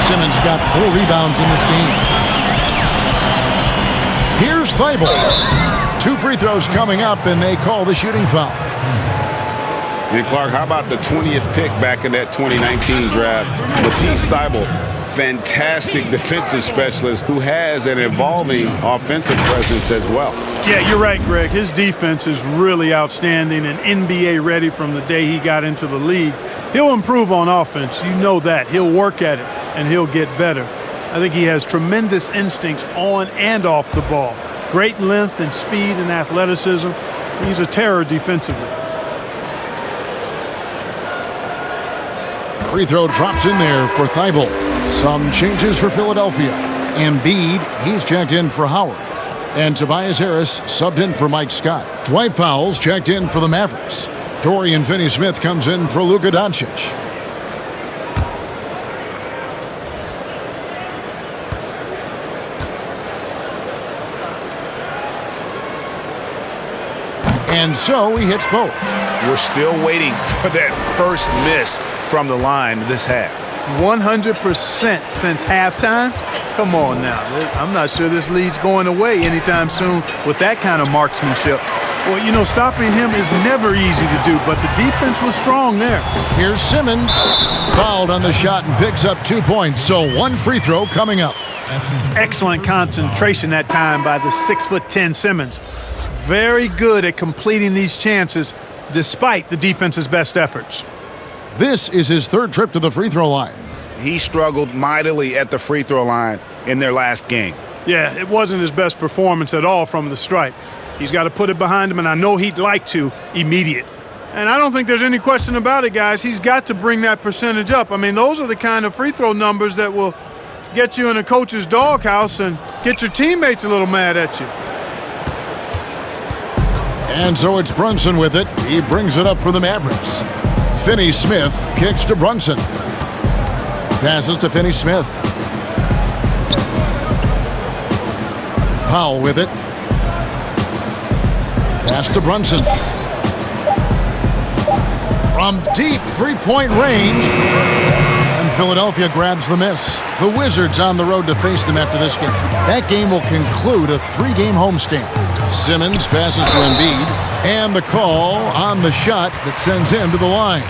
Simmons got 4 rebounds in this game. Here's Thibault. 2 free throws coming up, and they call the shooting foul. And Clark, how about the 20th pick back in that 2019 draft? Matisse Thybulle, fantastic defensive specialist who has an evolving offensive presence as well. Yeah, you're right, Greg. His defense is really outstanding and NBA ready from the day he got into the league. He'll improve on offense. You know that. He'll work at it, and he'll get better. I think he has tremendous instincts on and off the ball. Great length and speed and athleticism. He's a terror defensively. Free throw drops in there for Thibault. Some changes for Philadelphia. Embiid, he's checked in for Howard. And Tobias Harris subbed in for Mike Scott. Dwight Powell's checked in for the Mavericks. Dorian Finney-Smith comes in for Luka Doncic. And so he hits both. We're still waiting for that first miss from the line this half. 100% since halftime? Come on now. I'm not sure this lead's going away anytime soon with that kind of marksmanship. Well, you know, stopping him is never easy to do, but the defense was strong there. Here's Simmons. Fouled on the shot and picks up 2 points, so 1 free throw coming up. Excellent concentration that time by the 6'10" Simmons. Very good at completing these chances despite the defense's best efforts. This is his 3rd trip to the free throw line. He struggled mightily at the free throw line in their last game. Yeah, it wasn't his best performance at all from the stripe. He's got to put it behind him, and I know he'd like to immediate. And I don't think there's any question about it, guys. He's got to bring that percentage up. I mean, those are the kind of free throw numbers that will get you in a coach's doghouse and get your teammates a little mad at you. And so it's Brunson with it. He brings it up for the Mavericks. Finney-Smith kicks to Brunson. Passes to Finney-Smith. Powell with it. Pass to Brunson. From deep three-point range. And Philadelphia grabs the miss. The Wizards on the road to face them after this game. That game will conclude a 3-game homestand. Simmons passes to Embiid, and the call on the shot that sends him to the line.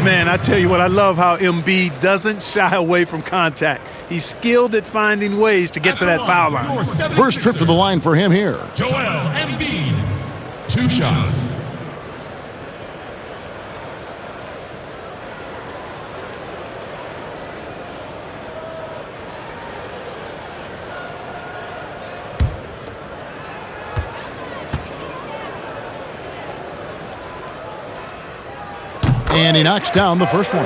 Man, I tell you what, I love how Embiid doesn't shy away from contact. He's skilled at finding ways to get to that foul line. First trip to the line for him here. Joel Embiid, 2 shots. And he knocks down the first one.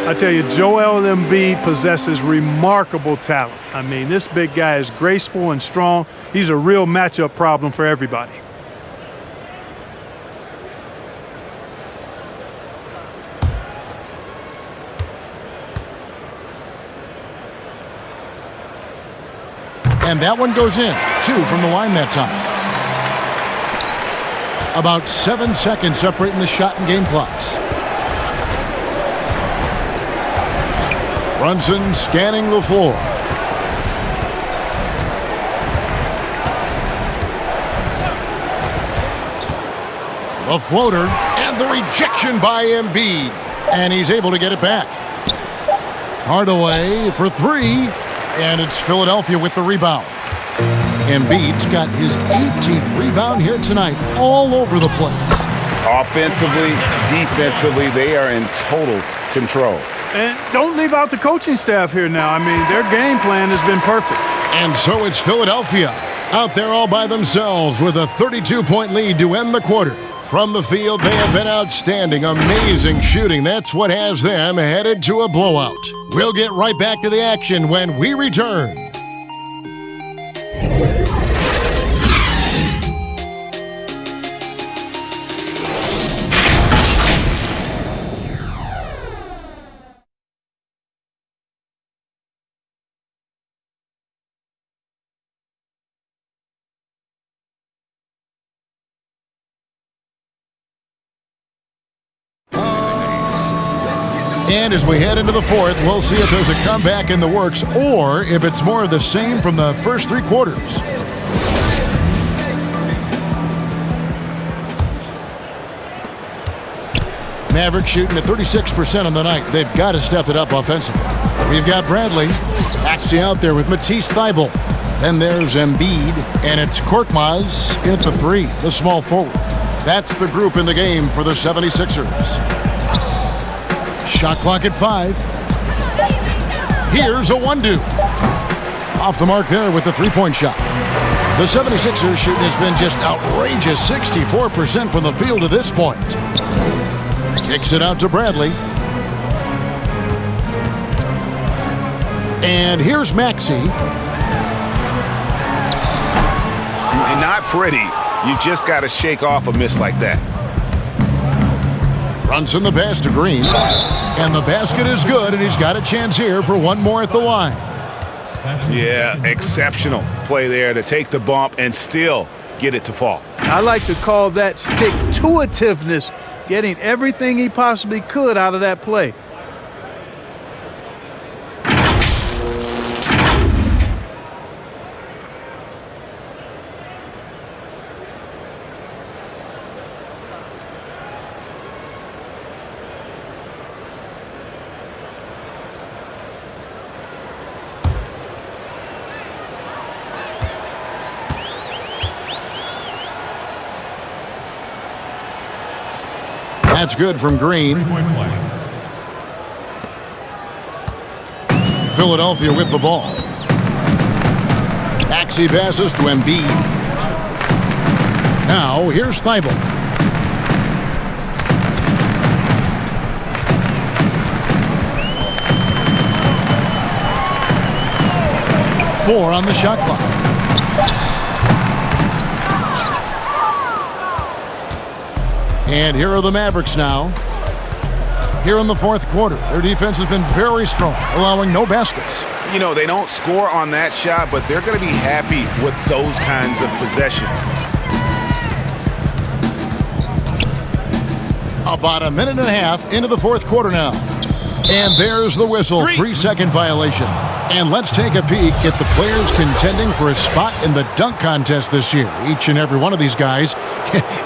I tell you, Joel Embiid possesses remarkable talent. I mean, this big guy is graceful and strong. He's a real matchup problem for everybody. And that one goes in. 2 from the line that time. About 7 seconds separating the shot and game clocks. Brunson scanning the floor. The floater and the rejection by Embiid. And he's able to get it back. Hardaway for 3. And it's Philadelphia with the rebound. Embiid's got his 18th rebound here tonight, all over the place. Offensively, defensively, they are in total control. And don't leave out the coaching staff here now. I mean, their game plan has been perfect. And so it's Philadelphia out there all by themselves with a 32-point lead to end the quarter. From the field, they have been outstanding, amazing shooting. That's what has them headed to a blowout. We'll get right back to the action when we return. And as we head into the fourth, we'll see if there's a comeback in the works or if it's more of the same from the first three quarters. Mavericks shooting at 36% on the night. They've got to step it up offensively. We've got Bradley actually out there with Matisse Thybulle. Then there's Embiid, and it's Korkmaz in at the three, the small forward. That's the group in the game for the 76ers. Shot clock at 5. Here's a 1-2. Off the mark there with the three-point shot. The 76ers shooting has been just outrageous, 64% from the field to this point. Kicks it out to Bradley. And here's Maxey. Not pretty. You've just got to shake off a miss like that. Runs in the pass to Green. And the basket is good, and he's got a chance here for one more at the line. Yeah, exceptional play there to take the bump and still get it to fall. I like to call that stick-to-itiveness, getting everything he possibly could out of that play. That's good from Green. Philadelphia with the ball. Maxey passes to Embiid. Now here's Thybulle. Four on the shot clock. And here are the Mavericks now. Here in the fourth quarter, their defense has been very strong, allowing no baskets. You know, they don't score on that shot, but they're going to be happy with those kinds of possessions. About a minute and a half into the fourth quarter now. And there's the whistle, 3-second violation. And let's take a peek at the players contending for a spot in the dunk contest this year. Each and every one of these guys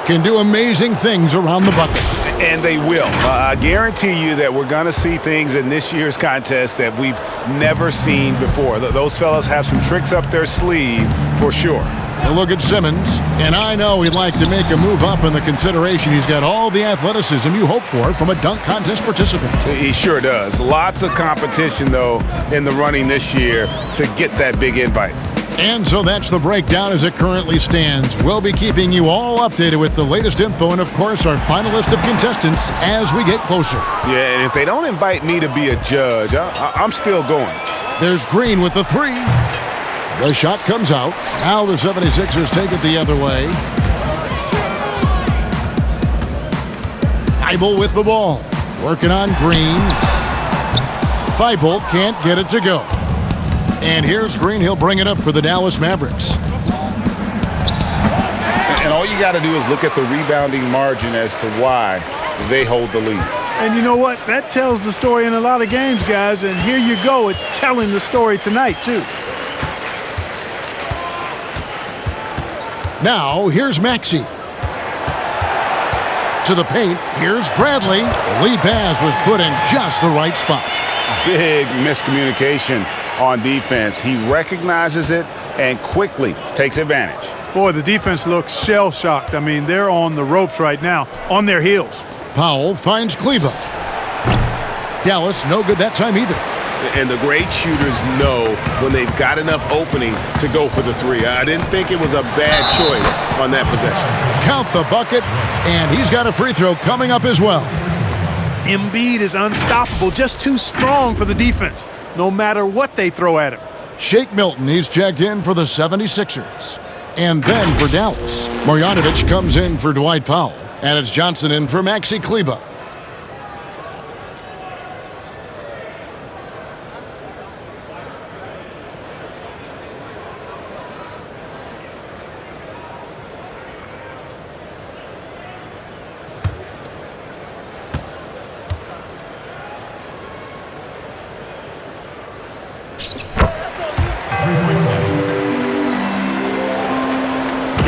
can do amazing things around the bucket. And they will. I guarantee you that we're going to see things in this year's contest that we've never seen before. Those fellas have some tricks up their sleeve for sure. You look at Simmons, and I know he'd like to make a move up in the consideration. He's got all the athleticism you hope for from a dunk contest participant. He sure does. Lots of competition, though, in the running this year to get that big invite. And so that's the breakdown as it currently stands. We'll be keeping you all updated with the latest info and, of course, our final list of contestants as we get closer. Yeah, and if they don't invite me to be a judge, I'm still going. There's Green with the three. The shot comes out. Now the 76ers take it the other way. Thybulle with the ball. Working on Green. Thybulle can't get it to go. And here's Green. He'll bring it up for the Dallas Mavericks. And all you got to do is look at the rebounding margin as to why they hold the lead. And you know what? That tells the story in a lot of games, guys. And here you go. It's telling the story tonight, too. Now, here's Maxey. To the paint, here's Bradley. The lead pass was put in just the right spot. Big miscommunication on defense. He recognizes it and quickly takes advantage. Boy, the defense looks shell-shocked. I mean, they're on the ropes right now, on their heels. Powell finds Kleber. Dallas, no good that time either. And the great shooters know when they've got enough opening to go for the three. I didn't think it was a bad choice on that possession. Count the bucket, and he's got a free throw coming up as well. Embiid is unstoppable, just too strong for the defense, no matter what they throw at him. Shake Milton, he's checked in for the 76ers. And then for Dallas, Marjanovic comes in for Dwight Powell, and it's Johnson in for Maxi Kleber.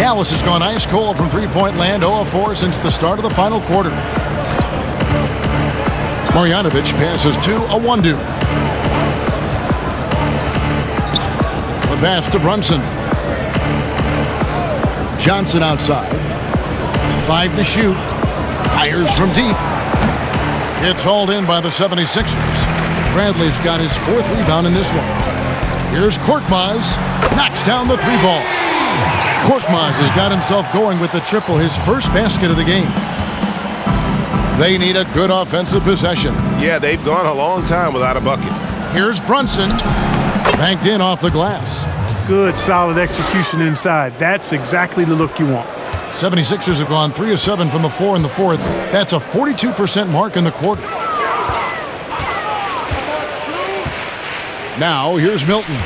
Dallas has gone ice cold from three-point land, 0 of 4 since the start of the final quarter. Marjanovic passes to Awundu. The pass to Brunson. Johnson outside. 5 to shoot. Fires from deep. It's hauled in by the 76ers. Bradley's got his 4th rebound in this one. Here's Korkmaz. Knocks down the 3-ball. Korkmaz has got himself going with the triple, his first basket of the game. They need a good offensive possession. Yeah, they've gone a long time without a bucket. Here's Brunson. Banked in off the glass. Good, solid execution inside. That's exactly the look you want. 76ers have gone 3 of 7 from the floor in the 4th. That's a 42% mark in the quarter. Now, here's Milton.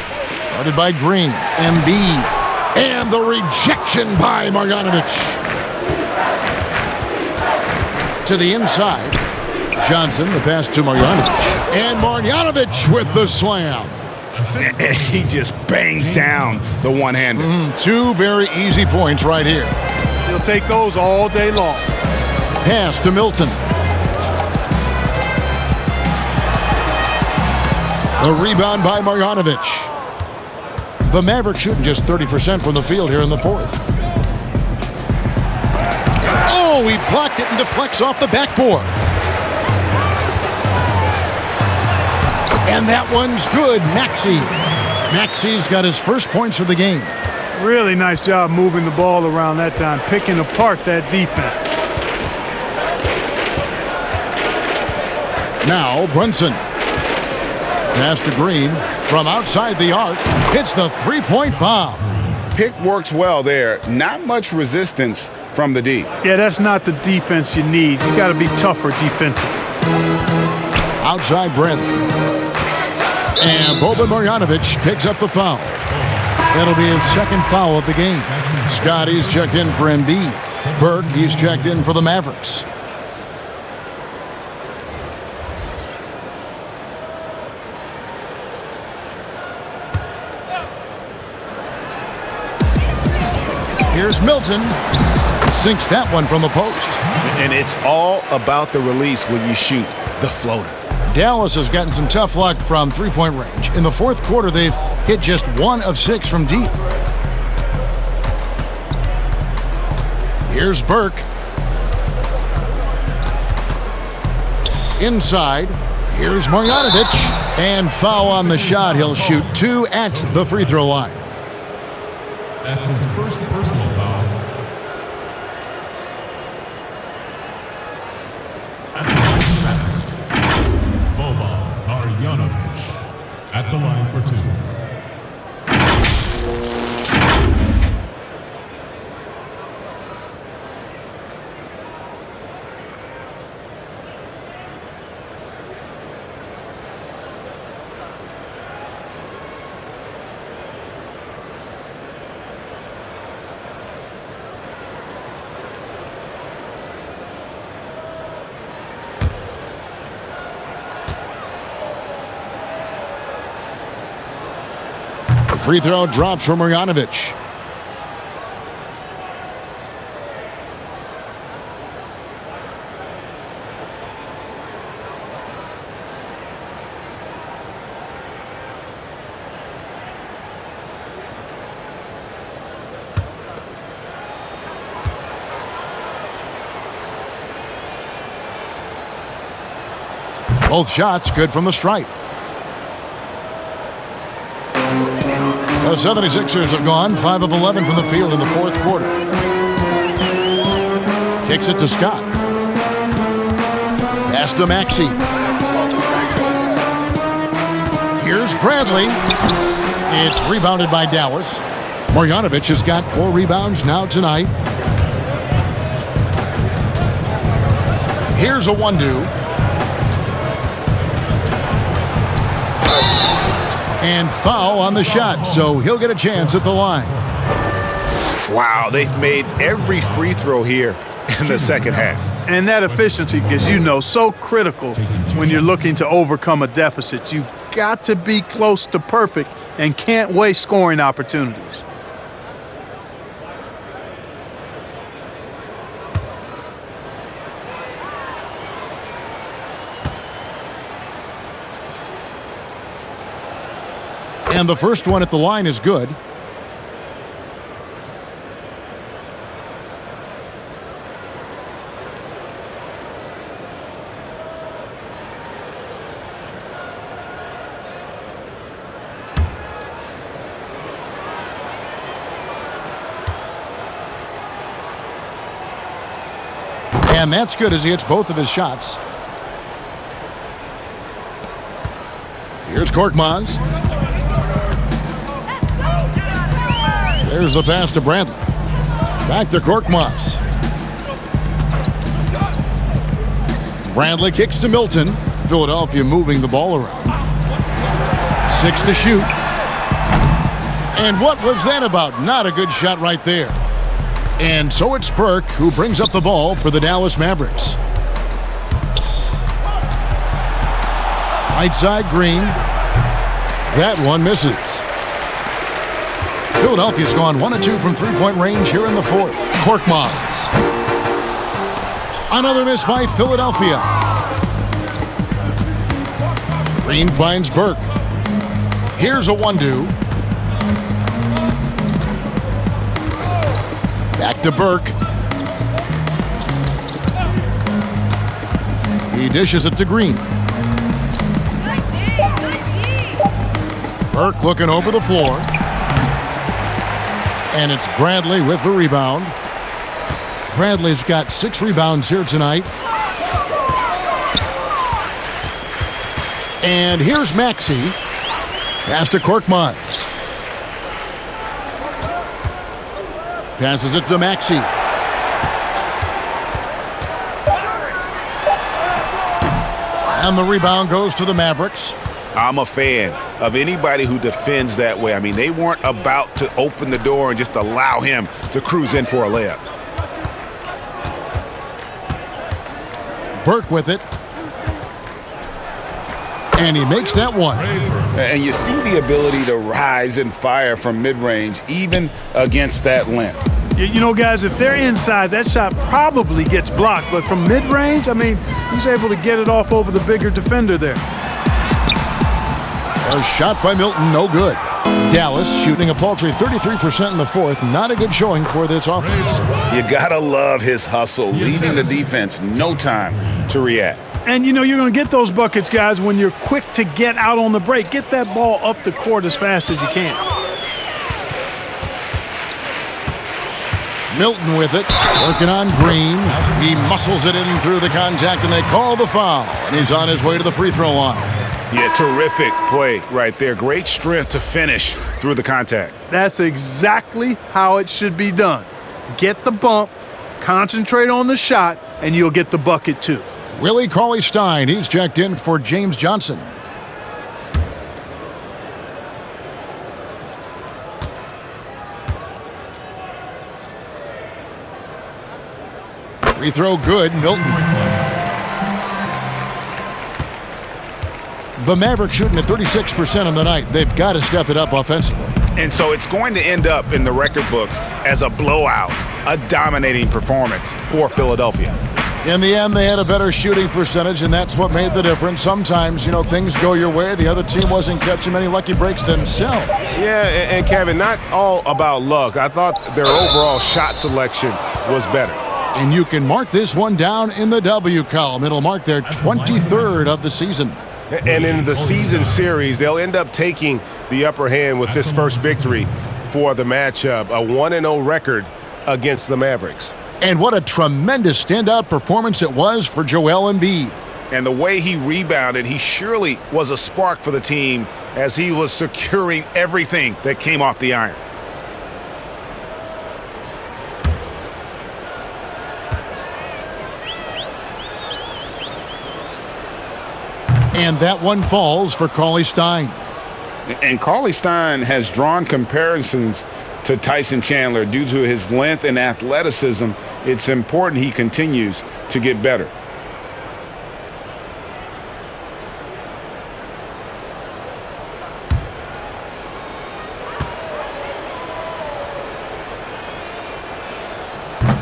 Guarded by Green. Embiid. And the rejection by Marjanovic. To the inside. Johnson, the pass to Marjanovic. And Marjanovic with the slam. He just bangs down the one-hander. 2 very easy points right here. He'll take those all day long. Pass to Milton. The rebound by Marjanovic. The Mavericks shooting just 30% from the field here in the 4th. Oh, he blocked it and deflects off the backboard. And that one's good. Maxi's got his first points of the game. Really nice job moving the ball around that time, picking apart that defense. Now Brunson. Pass to Green from outside the arc. Hits the 3-point bomb. Pick works well there. Not much resistance from the D. Yeah, that's not the defense you need. You got to be tougher defensively. Outside Bradley. And Boban Marjanovic picks up the foul. That'll be his 2nd foul of the game. Scotty's checked in for Embiid. Burke, he's checked in for the Mavericks. Here's Milton. Sinks that one from the post. And it's all about the release when you shoot the floater. Dallas has gotten some tough luck from three-point range. In the 4th quarter, they've hit just 1 of 6 from deep. Here's Burke. Inside. Here's Marjanovic. And foul on the shot. He'll shoot 2 at the free throw line. That's his first personal foul. At the line for Mavericks, Boban Marjanovic at the line for 2. Free throw drops for Marjanovic. Both shots good from the stripe. The 76ers have gone 5 of 11 from the field in the 4th quarter. Kicks it to Scott. Pass to Maxey. Here's Bradley. It's rebounded by Dallas. Marjanovic has got 4 rebounds now tonight. Here's Awundu. And foul on the shot, so he'll get a chance at the line. Wow, they've made every free throw here in the 2nd half. And that efficiency, as you know, so critical when you're looking to overcome a deficit. You've got to be close to perfect and can't waste scoring opportunities. And the first one at the line is good. And that's good as he hits both of his shots. Here's Korkmaz. There's the pass to Bradley. Back to Korkmaz. Bradley kicks to Milton. Philadelphia moving the ball around. 6 to shoot. And what was that about? Not a good shot right there. And so it's Burke who brings up the ball for the Dallas Mavericks. Right side, Green. That one misses. Philadelphia's gone 1 of 2 from three-point range here in the fourth. Korkmaz. Another miss by Philadelphia. Green finds Burke. Here's a 1-2. Back to Burke. He dishes it to Green. Burke looking over the floor. And it's Bradley with the rebound. Bradley's got 6 rebounds here tonight. And here's Maxey. Pass to Korkmaz. Passes it to Maxey. And the rebound goes to the Mavericks. I'm a fan of anybody who defends that way. I mean, they weren't about to open the door and just allow him to cruise in for a layup. Burke with it. And he makes that one. And you see the ability to rise and fire from mid-range, even against that length. You know, guys, if they're inside, that shot probably gets blocked. But from mid-range, I mean, he's able to get it off over the bigger defender there. A shot by Milton, no good. Dallas shooting a paltry 33% in the fourth. Not a good showing for this offense. You gotta love his hustle, leading the defense. No time to react. And, you know, you're going to get those buckets, guys, when you're quick to get out on the break. Get that ball up the court as fast as you can. Milton with it, working on Green. He muscles it in through the contact, and they call the foul. And he's on his way to the free throw line. Yeah, terrific play right there. Great strength to finish through the contact. That's exactly how it should be done. Get the bump, concentrate on the shot, and you'll get the bucket too. Willie Cauley-Stein, he's checked in for James Johnson. Free throw good, Milton. The Mavericks shooting at 36% on the night. They've got to step it up offensively. And so it's going to end up in the record books as a blowout, a dominating performance for Philadelphia. In the end, they had a better shooting percentage, and that's what made the difference. Sometimes, you know, things go your way. The other team wasn't catching many lucky breaks themselves. Yeah, and Kevin, not all about luck. I thought their overall shot selection was better. And you can mark this one down in the W column. It'll mark their 23rd of the season. And in the season series, they'll end up taking the upper hand with this first victory for the matchup, a 1-0 record against the Mavericks. And what a tremendous standout performance it was for Joel Embiid. And the way he rebounded, he surely was a spark for the team as he was securing everything that came off the iron. And that one falls for Cauley-Stein. And Cauley-Stein has drawn comparisons to Tyson Chandler due to his length and athleticism. It's important he continues to get better.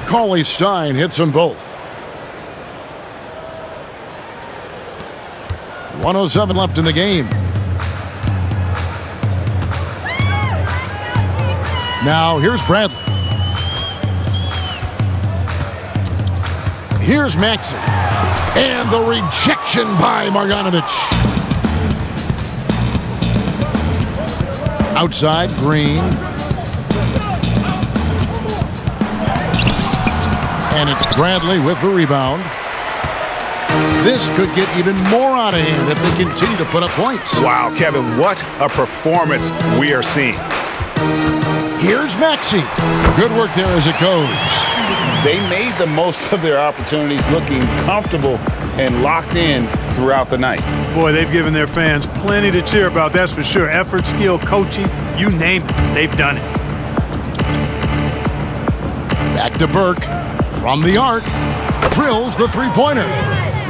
Cauley-Stein hits them both. 1:07 left in the game. Now, here's Bradley. Here's Maxey. And the rejection by Marjanovic. Outside, Green. And it's Bradley with the rebound. This could get even more out of hand if they continue to put up points. Wow, Kevin, what a performance we are seeing. Here's Maxey. Good work there as it goes. They made the most of their opportunities, looking comfortable and locked in throughout the night. Boy, they've given their fans plenty to cheer about, that's for sure. Effort, skill, coaching, you name it, they've done it. Back to Burke. From the arc, drills the three-pointer.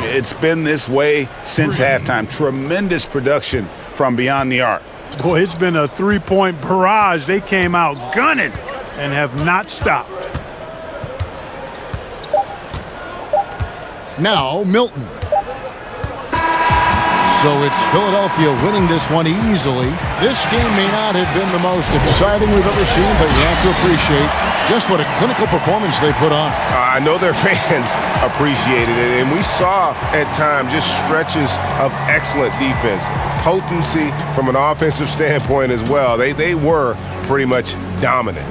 It's been this way since halftime. Tremendous production from beyond the arc. Boy, it's been a three-point barrage. They came out gunning and have not stopped. Now, Milton. So it's Philadelphia winning this one easily. This game may not have been the most exciting we've ever seen, but you have to appreciate just what a clinical performance they put on. I know their fans appreciated it, and we saw at times just stretches of excellent defense. Potency from an offensive standpoint as well. They were pretty much dominant.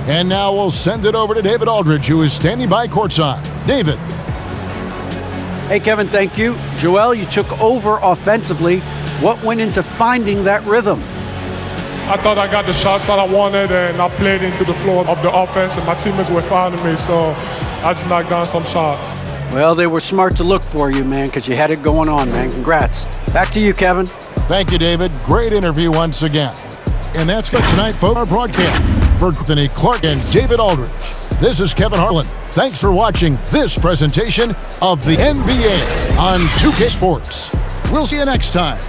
And now we'll send it over to David Aldridge, who is standing by courtside. David. Hey, Kevin, thank you. Joel, you took over offensively. What went into finding that rhythm? I thought I got the shots that I wanted, and I played into the flow of the offense, and my teammates were fouling me, so I just knocked down some shots. Well, they were smart to look for you, man, because you had it going on, man. Congrats. Back to you, Kevin. Thank you, David. Great interview once again. And that's good tonight for our broadcast. For Anthony Clark and David Aldridge, this is Kevin Harlan. Thanks for watching this presentation of the NBA on 2K Sports. We'll see you next time.